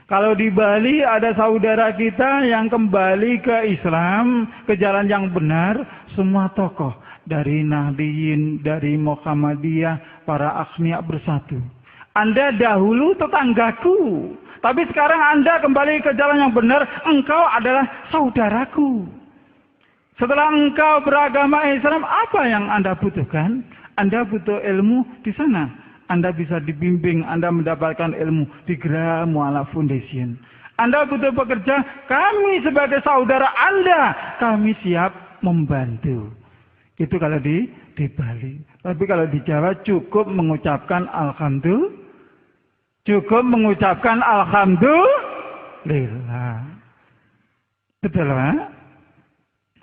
Kalau di Bali ada saudara kita yang kembali ke Islam, ke jalan yang benar, semua tokoh dari Nahdiyin, dari Muhammadiyah, para akhnia bersatu. Anda dahulu tetanggaku, tapi sekarang Anda kembali ke jalan yang benar, engkau adalah saudaraku. Setelah engkau beragama Islam, apa yang Anda butuhkan? Anda butuh ilmu di sana. Anda bisa dibimbing, Anda mendapatkan ilmu di Geraha Mu'alaf Foundation. Anda butuh bekerja, kami sebagai saudara Anda, kami siap membantu. Itu kalau di Bali. Tapi kalau di Jawa cukup mengucapkan alhamdulillah. Cukup mengucapkan alhamdulillah. Betul Pak?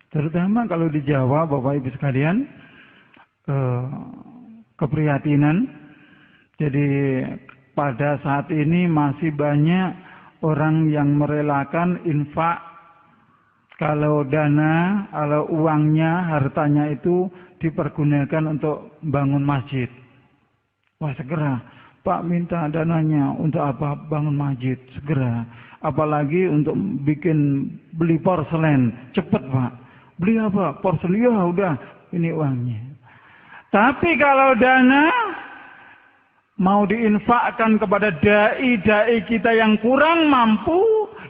Terutama kalau di Jawa, Bapak Ibu sekalian, keprihatinan. Jadi pada saat ini masih banyak orang yang merelakan infak. Kalau dana, kalau uangnya, hartanya itu dipergunakan untuk bangun masjid. Wah segera, Pak minta dananya untuk apa? Bangun masjid, segera. Apalagi untuk beli porselen, cepat Pak. Beli apa? Porselen, ya udah, ini uangnya. Tapi kalau dana mau diinfakkan kepada dai-dai kita yang kurang mampu,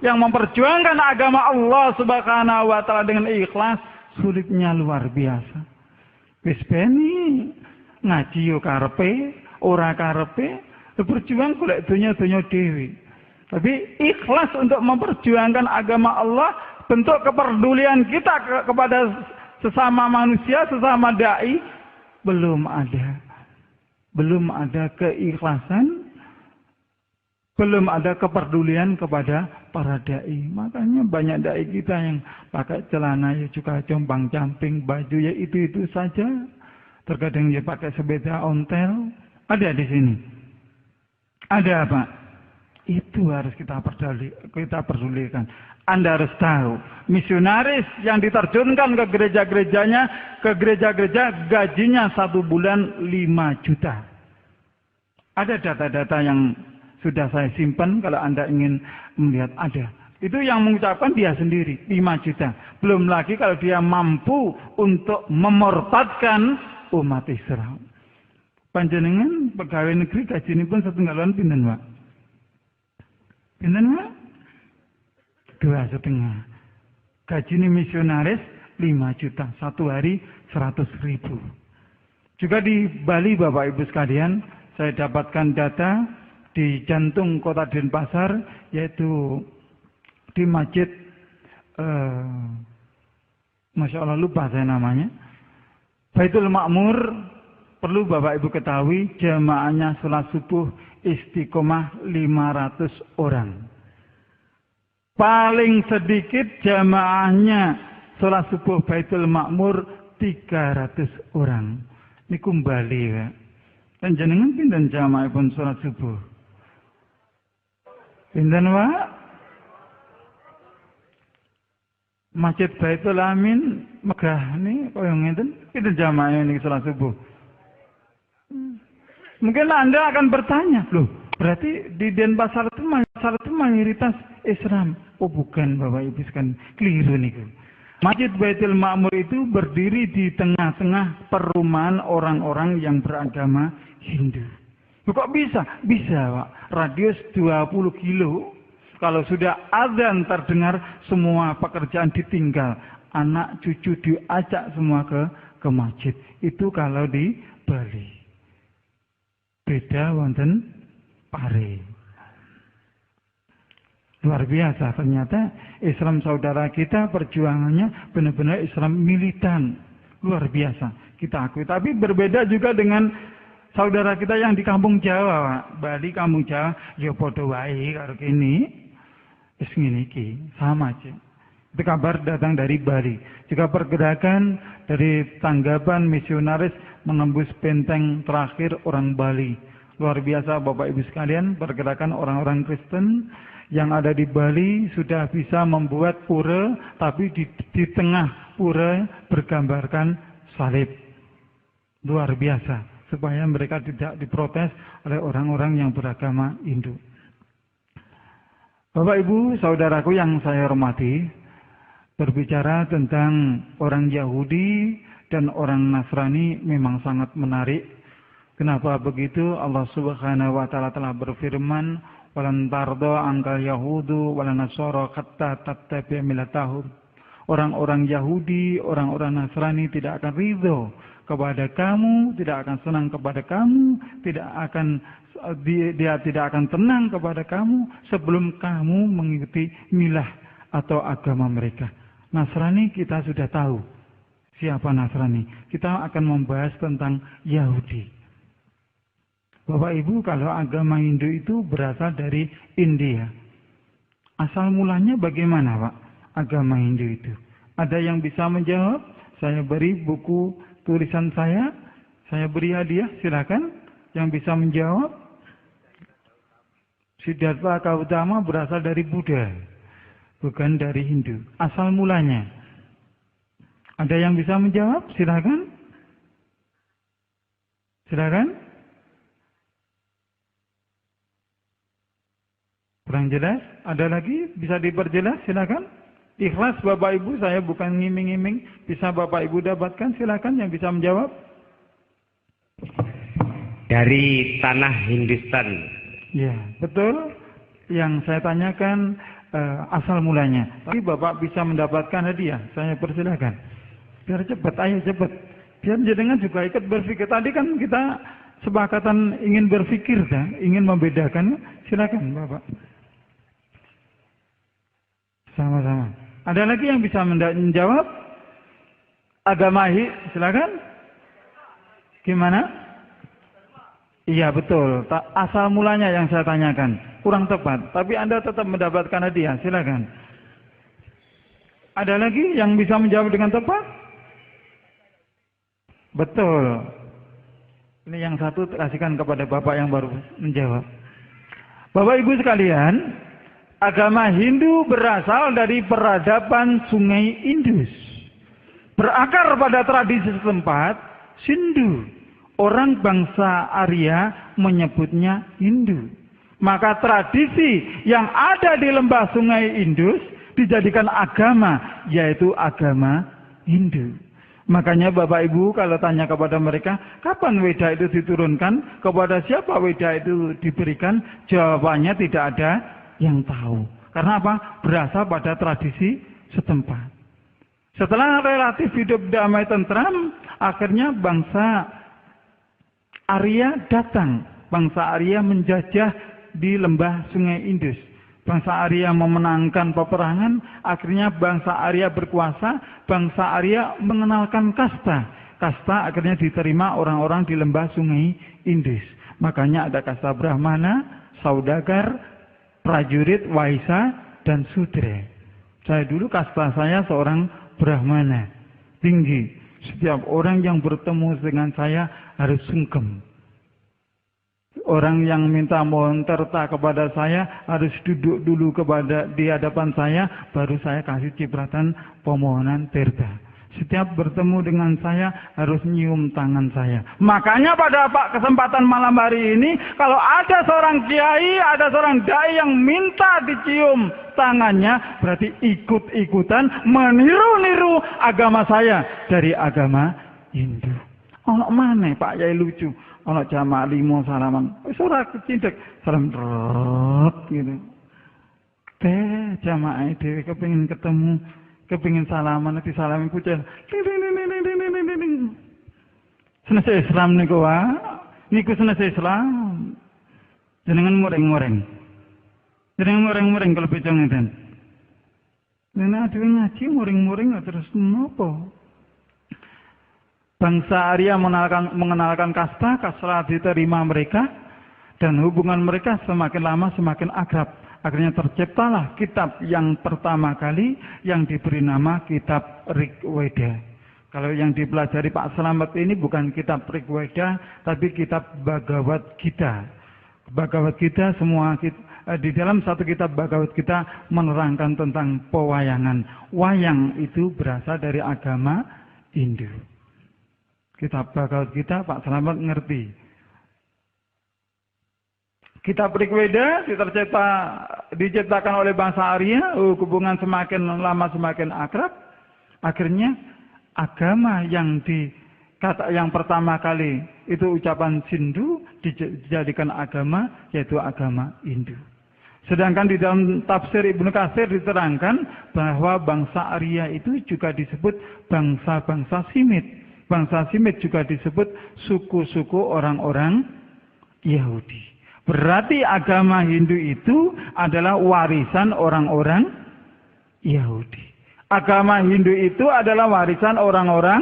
yang memperjuangkan agama Allah Subhanahu wa taala dengan ikhlas, sulitnya luar biasa. Wis beni ngaji yo karepe, ora karepe, berjuang golek donya-donya dhewe. Tapi ikhlas untuk memperjuangkan agama Allah, bentuk kepedulian kita kepada sesama manusia, sesama dai belum ada. Belum ada keikhlasan, belum ada kepedulian kepada para dai. Makanya banyak dai kita yang pakai celana ya juga jompang-camping, baju ya itu saja. Terkadang dia pakai sepeda ontel. Ada di sini. Ada apa? Itu harus kita pedulikan. Anda harus tahu, misionaris yang diterjunkan ke gereja-gerejanya, ke gereja-gereja gajinya 1 bulan 5 juta. Ada data-data yang sudah saya simpan, kalau Anda ingin melihat ada. Itu yang mengucapkan dia sendiri, 5 juta. Belum lagi kalau dia mampu untuk memurtadkan umat Islam. Panjenengan pegawai negeri gajine pun 1,5 pinten, Pak? Pinten, Pak? 2,5. Gajine misionaris 5 juta. 1 hari 100.000. Juga di Bali, Bapak Ibu sekalian, saya dapatkan data di jantung kota Denpasar, yaitu di masjid, Masya Allah lupa saya namanya, Baitul Makmur. Perlu Bapak Ibu ketahui, jamaahnya sholat subuh istiqomah 500 orang. Paling sedikit jamaahnya sholat subuh Baitul Makmur 300 orang. Ini kembali ya. Dan jenengan pinten jamaah pun sholat subuh? Pinten Pak? Masjid Baitul Amin megah nih koyo ngeten, pinten jamaah ini sholat subuh? Mungkin Anda akan bertanya, loh, berarti di Denpasar itu mayoritas Islam. Oh bukan Bapak Ibu sekalian, keliru nih. Masjid Baitul Makmur itu berdiri di tengah-tengah perumahan orang-orang yang beragama Hindu. Loh, kok bisa? Bisa Pak, radius 20 kilo. Kalau sudah azan terdengar, semua pekerjaan ditinggal. Anak cucu diajak semua ke masjid. Itu kalau di Bali. Beda wonten Pare. Luar biasa, ternyata Islam saudara kita perjuangannya benar-benar Islam militan. Luar biasa, kita akui. Tapi berbeda juga dengan saudara kita yang di kampung Jawa, Pak. Bali, kampung Jawa, ya padha wae karo kene. Wis ngene iki, sama aja. Itu kabar datang dari Bali. Juga pergerakan dari tanggapan misionaris menembus benteng terakhir orang Bali. Luar biasa Bapak Ibu sekalian, pergerakan orang-orang Kristen yang ada di Bali sudah bisa membuat pura, tapi di tengah pura bergambarkan salib. Luar biasa, supaya mereka tidak diprotes oleh orang-orang yang beragama Hindu. Bapak Ibu, saudaraku yang saya hormati, berbicara tentang orang Yahudi dan orang Nasrani memang sangat menarik. Kenapa begitu? Allah Subhanahu wa taala telah berfirman, "Walan tardo angkal Yahudu walan Nasara hatta tattabi' millatahum." Orang-orang Yahudi, orang-orang Nasrani tidak akan ridho kepada kamu, tidak akan senang kepada kamu, dia tidak akan tenang kepada kamu sebelum kamu mengikuti milah atau agama mereka. Nasrani kita sudah tahu siapa Nasrani. Kita akan membahas tentang Yahudi. Bapak Ibu, kalau agama Hindu itu berasal dari India. Asal mulanya bagaimana Pak agama Hindu itu? Ada yang bisa menjawab? Saya beri buku tulisan saya beri hadiah, silakan. Yang bisa menjawab? Siddhartha Gautama berasal dari Buddha, bukan dari Hindu. Asal mulanya. Ada yang bisa menjawab? Silakan. Silakan. Kurang jelas? Ada lagi? Bisa diperjelas? Silakan. Ikhlas Bapak Ibu, saya bukan ngiming-ngiming. Bisa Bapak Ibu dapatkan? Silakan yang bisa menjawab. Dari tanah Hindustan. Ya, betul. Yang saya tanyakan asal mulanya. Tapi Bapak bisa mendapatkan hadiah. Saya persilakan. Biar cepat, ayo cepat. Biar jenengan juga ikut berpikir. Tadi kan kita sepakatan ingin berpikir, ingin membedakan. Silakan Bapak. Sama-sama. Ada lagi yang bisa menjawab? Agama silakan. Gimana? Iya betul. Asal mulanya yang saya tanyakan. Kurang tepat. Tapi Anda tetap mendapatkan hadiah. Silakan. Ada lagi yang bisa menjawab dengan tepat? Betul. Ini yang satu kasihkan kepada Bapak yang baru menjawab. Bapak Ibu sekalian, agama Hindu berasal dari peradaban Sungai Indus. Berakar pada tradisi setempat, Sindu. Orang bangsa Arya menyebutnya Hindu. Maka tradisi yang ada di lembah Sungai Indus dijadikan agama, yaitu agama Hindu. Makanya Bapak Ibu kalau tanya kepada mereka, kapan Weda itu diturunkan? Kepada siapa Weda itu diberikan? Jawabannya tidak ada yang tahu. Karena apa? Berasal pada tradisi setempat. Setelah relatif hidup damai tentram, akhirnya bangsa Arya datang. Bangsa Arya menjajah di lembah Sungai Indus. Bangsa Arya memenangkan peperangan, akhirnya bangsa Arya berkuasa, bangsa Arya mengenalkan kasta. Kasta akhirnya diterima orang-orang di lembah Sungai Indus. Makanya ada kasta Brahmana, saudagar, prajurit, waisa, dan sudra. Saya dulu kasta saya seorang Brahmana, tinggi. Setiap orang yang bertemu dengan saya harus sungkem. Orang yang minta mohon terta kepada saya harus duduk dulu di hadapan saya, baru saya kasih cipratan permohonan terta. Setiap bertemu dengan saya harus nyium tangan saya. Makanya pada kesempatan malam hari ini, kalau ada seorang kiai, ada seorang dai yang minta dicium tangannya, berarti ikut-ikutan meniru-niru agama saya dari agama Hindu. Ono mana Pak Yai lucu? Ono jamaah 5 salaman. Wis ora kecintek, salam drot gitu. Teh jamaah dhewe kepengin ketemu, kepingin salaman, nanti salamin pucet. Senese Islam niku niku senese Islam. Jenengan ngoreng-ngoreng. Jenengan ngoreng-ngoreng kalau becong ngeten. Nena dhewe ngaji ngoreng-ngoreng terus nopo? Bangsa Arya mengenalkan kasta diterima mereka, dan hubungan mereka semakin lama semakin akrab. Akhirnya terciptalah kitab yang pertama kali yang diberi nama kitab Rigweda. Kalau yang dipelajari Pak Slamet ini bukan kitab Rigweda, tapi kitab Bhagavad Gita. Bhagavad Gita di dalam satu kitab Bhagavad Gita menerangkan tentang pewayangan. Wayang itu berasal dari agama Hindu. Kitab Bhagavad Gita Pak Slamet ngerti. Kitab Rigweda diciptakan oleh bangsa Arya, hubungan semakin lama semakin akrab. Akhirnya agama yang pertama kali itu ucapan Sindu dijadikan agama, yaitu agama Hindu. Sedangkan di dalam tafsir Ibnu Katsir diterangkan bahwa bangsa Arya itu juga disebut bangsa-bangsa Simit. Bangsa Simit juga disebut suku-suku orang-orang Yahudi. Berarti agama Hindu itu adalah warisan orang-orang Yahudi. Agama Hindu itu adalah warisan orang-orang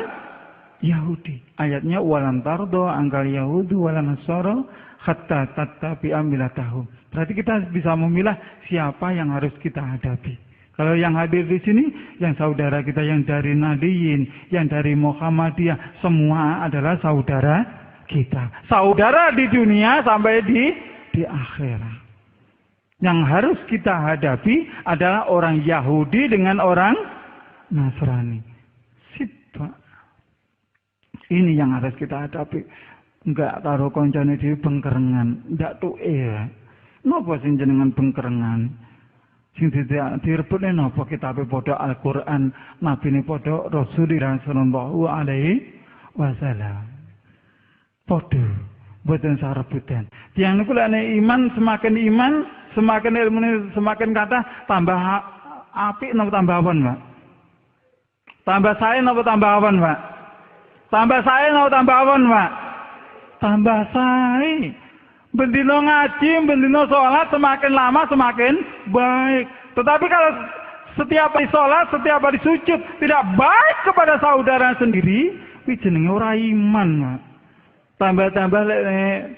Yahudi. Ayatnya walan tardo angkal Yahudu walan nasoro hatta tattabi'a millatahum. Berarti kita bisa memilah siapa yang harus kita hadapi. Kalau yang hadir di sini, yang saudara kita yang dari Nadiyin, yang dari Muhammadiyah, semua adalah saudara kita. Saudara di dunia sampai di akhirat. Yang harus kita hadapi adalah orang Yahudi dengan orang Nasrani. Ini yang harus kita hadapi. Enggak taruh koncone di bengkerengan, enggak tuke. Napa sing jenengan bengkerengan? Sing direbutne napa kitabe padha Al-Qur'an, nabine padha Rasulullah sallallahu alaihi wasallam. Padha boten sarebutan. Tiyang niku lek iman, semakin ilmu semakin kata tambah apik napa tambah awan, Pak? Tambah sae napa tambah awan, Pak? Tambah sae napa tambah awan, Pak? Tambah sae. Bendino ngaji, bendino sholat, semakin lama semakin baik. Tetapi kalau setiap hari sholat, setiap hari sujud tidak baik kepada saudara sendiri, kuwi jenenge ora iman, Pak. Tambah-tambah lek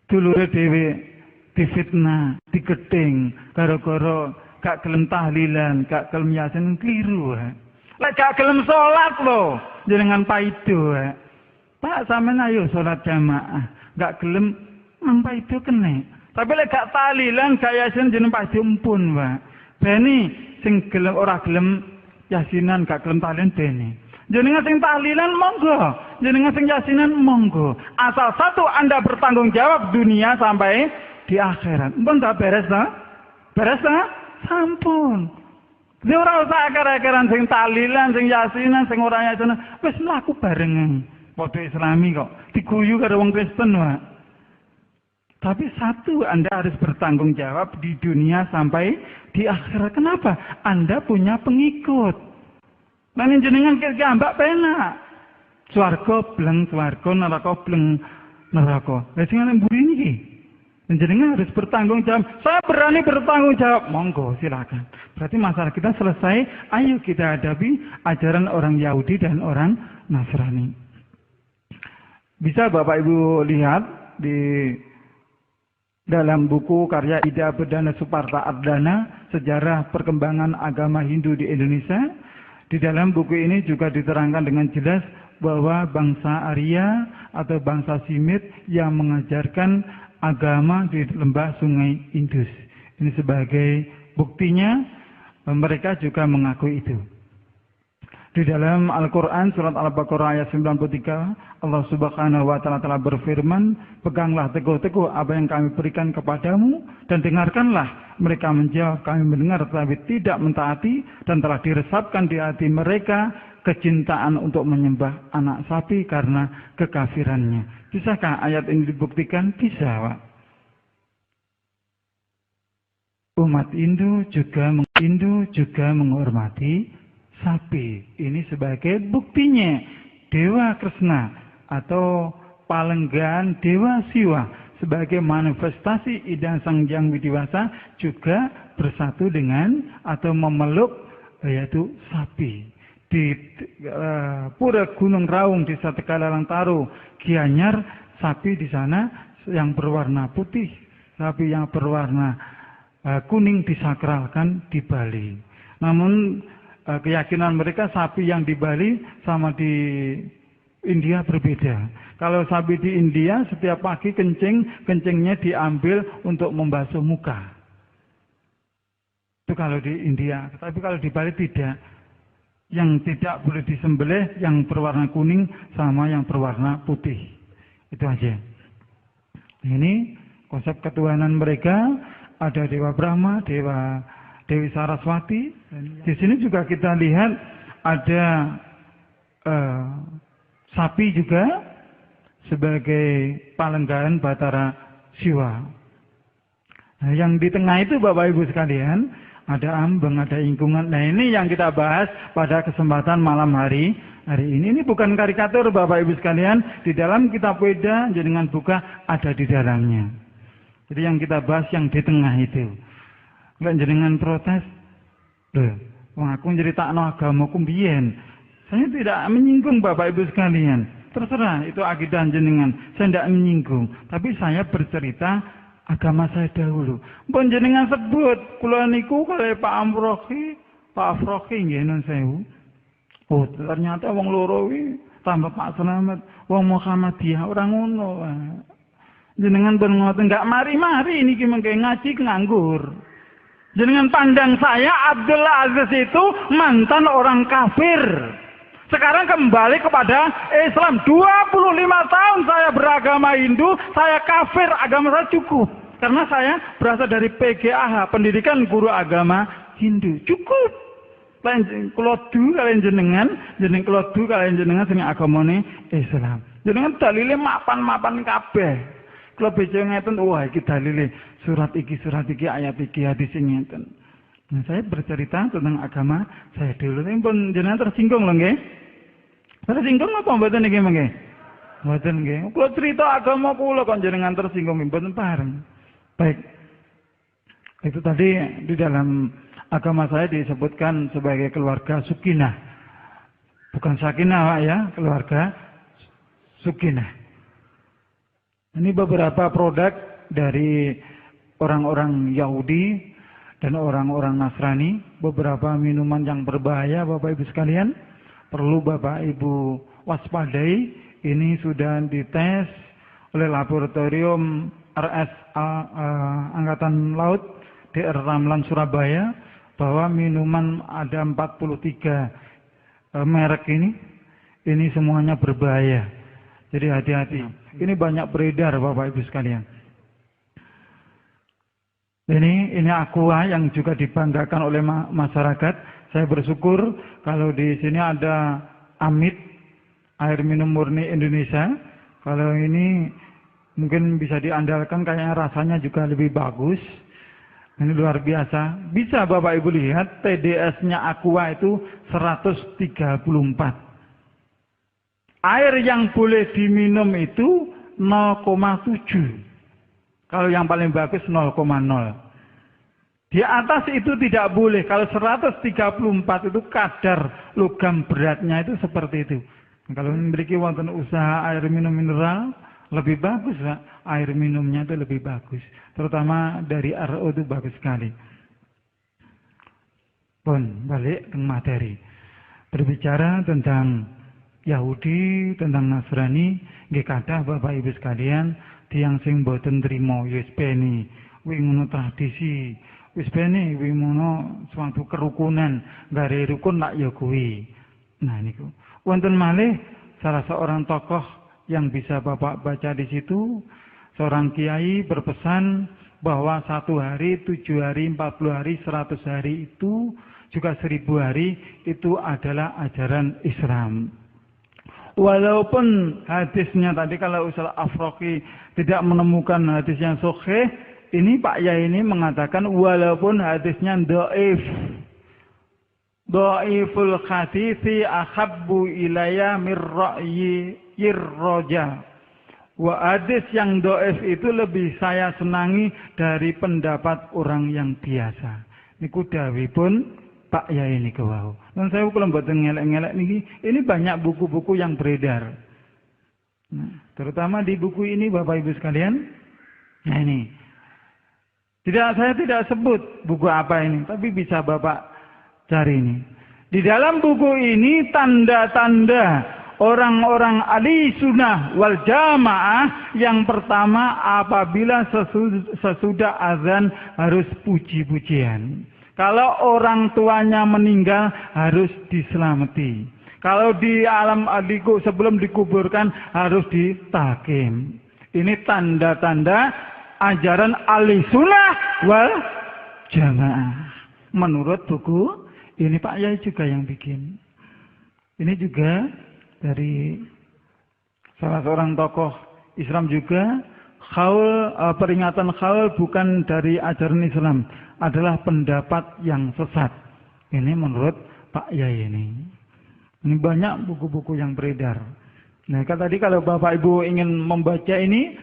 dulure dhewe difitnah, digedeng, gara-gara gak gelem tahlilan, gak gelem yasin, keliru. Lek gak gelem sholat lho, jenengan paido. Pak sampean ayo sholat jamaah, gak gelem nang paido kene. Tapi lek gak tahlilan, gak yasin jeneng pasti umpun, Pak. Beni sing gelem ora gelem yasinan, gak gelem tahlilan beni. Jenengan sing tahlilan monggo, jenengan sing yasinan monggo. Asal satu Anda bertanggung jawab dunia sampai di akhirat. Mpun tak beres ta? Beres ta? Sampun. Dia ora usah akar-akaran sing tahlilan, sing yasinan, sing ora yasinan. Wis mlaku bareng. Padha Islami kok. Diguyu karo wong Kristen, Pak. Tapi satu Anda harus bertanggung jawab di dunia sampai di akhirat. Kenapa? Anda punya pengikut. Lan jenengan gambak penak. Swarga bleng swarga, neraka bleng neraka. Lah sing ana mburi niki. Jenengan harus bertanggung jawab. Saya berani bertanggung jawab. Monggo silakan. Berarti masalah kita selesai. Ayo kita hadapi ajaran orang Yahudi dan orang Nasrani. Bisa Bapak Ibu lihat di dalam buku karya Ida Bedana Suparta Ardana, Sejarah Perkembangan Agama Hindu di Indonesia. Di dalam buku ini juga diterangkan dengan jelas bahwa bangsa Arya atau bangsa Simit yang mengajarkan agama di lembah Sungai Indus. Ini sebagai buktinya mereka juga mengakui itu. Di dalam Al-Quran surat Al-Baqarah ayat 93, Allah Subhanahu wa Ta'ala telah berfirman, peganglah teguh-teguh apa yang kami berikan kepadamu dan dengarkanlah. Mereka menjawab, kami mendengar tetapi tidak mentaati, dan telah diresapkan di hati mereka kecintaan untuk menyembah anak sapi karena kekafirannya. Bisakah ayat ini dibuktikan? Bisa, Pak. Umat Hindu juga menghormati sapi. Ini sebagai buktinya Dewa Kresna atau palenggan Dewa Siwa sebagai manifestasi Ida Sang Hyang Widiwasa juga bersatu dengan atau memeluk yaitu sapi. Di Pura Gunung Raung di Tegalang Taru, Gianyar, sapi di sana yang berwarna putih, sapi yang berwarna kuning disakralkan di Bali. Namun keyakinan mereka sapi yang di Bali sama di India berbeda. Kalau sapi di India setiap pagi kencingnya diambil untuk membasuh muka. Itu kalau di India. Tapi kalau di Bali tidak. Yang tidak boleh disembelih yang berwarna kuning sama yang berwarna putih. Itu aja. Ini konsep ketuhanan mereka. Ada Dewa Brahma, Dewi Saraswati. Di sini juga kita lihat ada sapi juga sebagai palenggan Batara Siwa. Nah, yang di tengah itu Bapak Ibu sekalian, ada ambeng, ada ingkungan. Nah, ini yang kita bahas pada kesempatan malam hari ini. Ini bukan karikatur Bapak Ibu sekalian. Di dalam kitab Weda jenengan buka ada di dalamnya. Jadi yang kita bahas yang di tengah itu. Enggak jenengan protes. Loh, wong aku nyeritakno agamaku mbiyen. Saya tidak menyinggung Bapak Ibu sekalian. Terserah itu akidah jenengan. Saya tidak menyinggung, tapi saya bercerita agama saya dahulu. Pun jenengan sebut kula niku kaya Pak Amroki, Pak Afroki nggih nun sewu. Oh, ternyata wong loro kuwi tambah Pak Slamet, wong Muhammadiyah ora ngono. Jenengan pun ngoten enggak mari-mari niki mengke ngaji nganggur. Jenengan pandang saya Abdul Aziz itu mantan orang kafir. Sekarang kembali kepada Islam. 25 tahun saya beragama Hindu, saya kafir, agama saya cukup. Karena saya berasal dari PGAH, Pendidikan Guru Agama Hindu. Cukup. Klodu kalian jenengan sing agamane Islam. Jenengan dalile mapan-mapan kabeh. Kalau bejo ngeten, wah iki dalile surat iki, ayat iki, hadis ngeten. Nah, saya bercerita tentang agama saya dulu. Ini pun jenengan tersinggung lho nggih. Tersinggung apa mboten niki mengke? Mboten nggih. Kula cerita agama kula kok jenengan tersinggung mboten pareng. Baik. Itu tadi di dalam agama saya disebutkan sebagai keluarga Sukinah. Bukan Sakinah, Pak ya, keluarga Sukinah. Ini beberapa produk dari orang-orang Yahudi dan orang-orang Nasrani. Beberapa minuman yang berbahaya Bapak Ibu sekalian. Perlu Bapak Ibu waspadai. Ini sudah dites oleh laboratorium RS Angkatan Laut DR Ramlan Surabaya bahwa minuman ada 43 merek ini semuanya berbahaya. Jadi hati-hati. Ini banyak beredar Bapak Ibu sekalian. Ini Aqua yang juga dibanggakan oleh masyarakat. Saya bersyukur kalau di sini ada Amit, air minum murni Indonesia. Kalau ini mungkin bisa diandalkan, kayaknya rasanya juga lebih bagus. Ini luar biasa. Bisa Bapak Ibu lihat TDS-nya Aqua itu 134. Air yang boleh diminum itu 0,7. Kalau yang paling bagus 0,0. Di atas itu tidak boleh. Kalau 134 itu kadar logam beratnya itu seperti itu. Kalau memiliki wonten usaha air minum mineral, lebih bagus Pak. Air minumnya itu lebih bagus. Terutama dari RO itu bagus sekali. Pun balik ke materi. Berbicara tentang Yahudi, tentang Nasrani, nggih kathah Bapak Ibu sekalian, tiyang sing boten trima wis peni, kuwi ngono tradisi. Wis peni kuwi ngono suatu kerukunan, gare rukun lak ya kuwi. Nah niku. Wonten malih salah seorang tokoh yang bisa Bapak baca di situ, seorang kiai berpesan bahwa 1 hari, 7 hari, 40 hari, 100 hari itu juga 1000 hari itu adalah ajaran Islam. Walaupun hadisnya tadi kalau Ustaz Afroki tidak menemukan hadis yang sahih, ini Pak Yai ini mengatakan walaupun hadisnya dhaif. Dhaiful hadisi ahabbu ilayya mir ra'yi irroja. Hadis yang dhaif itu lebih saya senangi dari pendapat orang yang biasa. Niku dawuhipun Pak Yai ini kewau. Dan saya kalau mboten ngelek-ngelek niki, ini banyak buku-buku yang beredar. Nah, terutama di buku ini Bapak Ibu sekalian. Nah ini. Saya tidak sebut buku apa ini, tapi bisa Bapak cari ini. Di dalam buku ini tanda-tanda orang-orang ahli sunnah wal jamaah yang pertama apabila sesudah azan harus puji-pujian. Kalau orang tuanya meninggal harus diselamati. Kalau di alam adiku sebelum dikuburkan harus ditakim. Ini tanda-tanda ajaran ahli sunnah wal jamaah. Menurut buku ini Pak Yai juga yang bikin. Ini juga dari salah seorang tokoh Islam juga. Peringatan khaul bukan dari ajaran Islam, adalah pendapat yang sesat. Ini menurut Pak Yai ini. Ini banyak buku-buku yang beredar. Nah, tadi kalau Bapak Ibu ingin membaca ini,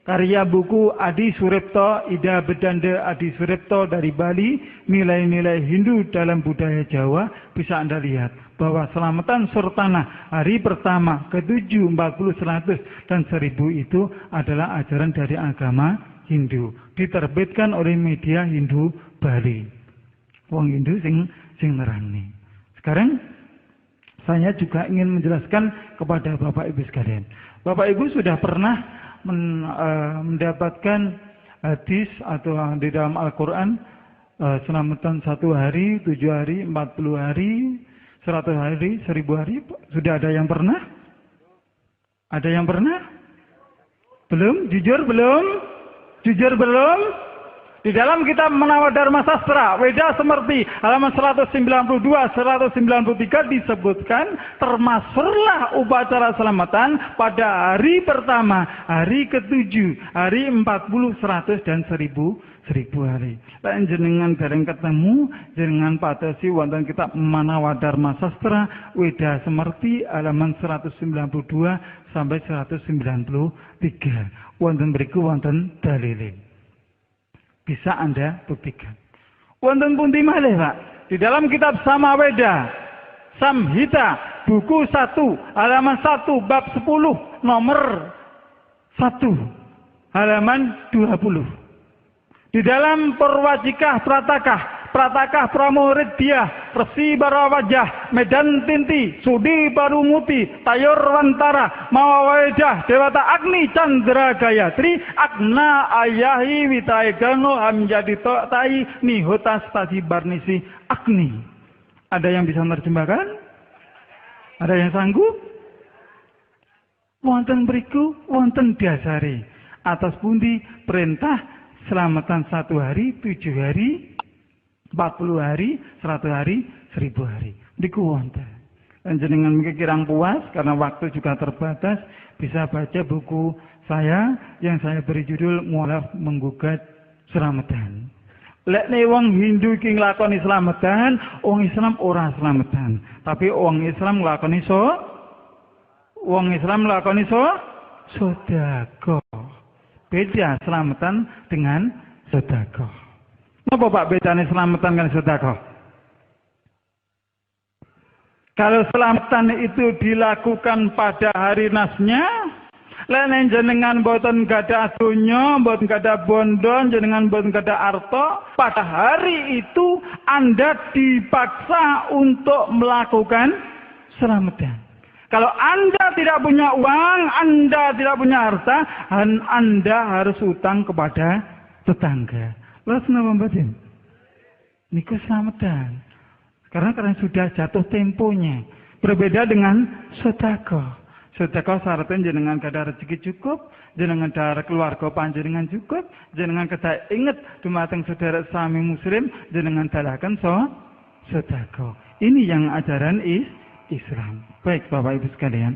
karya buku Adi Suripto, Ida Bedanda Adi Suripto dari Bali, nilai-nilai Hindu dalam budaya Jawa, bisa Anda lihat bahwa selamatan Surtanah hari pertama, ke-7, 40, 100, dan 1000 itu adalah ajaran dari agama Hindu. Diterbitkan oleh media Hindu Bali. Wong Hindu sing nerangni. Sekarang saya juga ingin menjelaskan kepada Bapak Ibu sekalian. Bapak Ibu sudah pernah mendapatkan hadis atau di dalam Al-Quran selamatan 1 hari, 7 hari, 40 hari, 100 hari, 1000 hari. Sudah ada yang pernah? Ada yang pernah? Belum? Jujur belum? Jujur belum? Di dalam kitab Manawar Dharma Sastra, Weda Semerti, halaman 192-193 disebutkan, termasuklah upacara selamatan pada hari pertama, hari ke-7, hari 40, 100, dan 1000 hari. Lain jenengan dereng ketemu, jenengan patesi wonten kitab Manawar Dharma Sastra, Weda Semerti, halaman 192 sampai 193. Wonten beriku wonten dalile. Bisa Anda buktikan. Wonten pundi malih, Pak? Di dalam kitab Samaweda, Samhita, buku 1, halaman 1, bab 10, nomor 1, halaman 20. Di dalam Perwajikah Pratakah, pratakah pramurid dia, resi barawajah, medan tinti, sudi barumuti, tayor wantara, mawawedah, dewata agni candra gayatri, agna ayahi witaegano hamjadi tai nihotas tadi barnisi agni. Ada yang bisa menerjemahkan? Ada yang sanggup? Wonten beriku, wonten dasari. Atas pundi perintah selamatan 1 hari, 7 hari, 40 hari, 100 hari, 1000 hari. Diku wonten. Dan jenengan mungkin kirang puas karena waktu juga terbatas, bisa baca buku saya yang saya beri judul Mualaf Menggugat Selamatan. Lekne wong Hindu iki nglakoni selamatan, wong Islam ora selamatan. Tapi wong Islam nglakoni sedekah. Beda selamatan dengan sedekah. Napa Pak bedane selamatan dengan sedekah? Kalau selamatan itu dilakukan pada hari nasnya, lenen jenengan boten gada donya, boten gada bondon, jenengan boten gada arto, pada hari itu Anda dipaksa untuk melakukan selamatan. Kalau Anda tidak punya uang, Anda tidak punya harta, Anda harus utang kepada tetangga. Lalu kenapa batin? Niku selamatan. Karena sudah jatuh temponya. Berbeda dengan sedekah. Sedekah syaratnya jenengan kada rezeki cukup, jenengan ada keluarga panjenengan cukup, jenengan kada inget dumateng saudara sami muslim, jenengan dalaken sedekah. Ini yang ajaran Islam. Baik Bapak Ibu sekalian.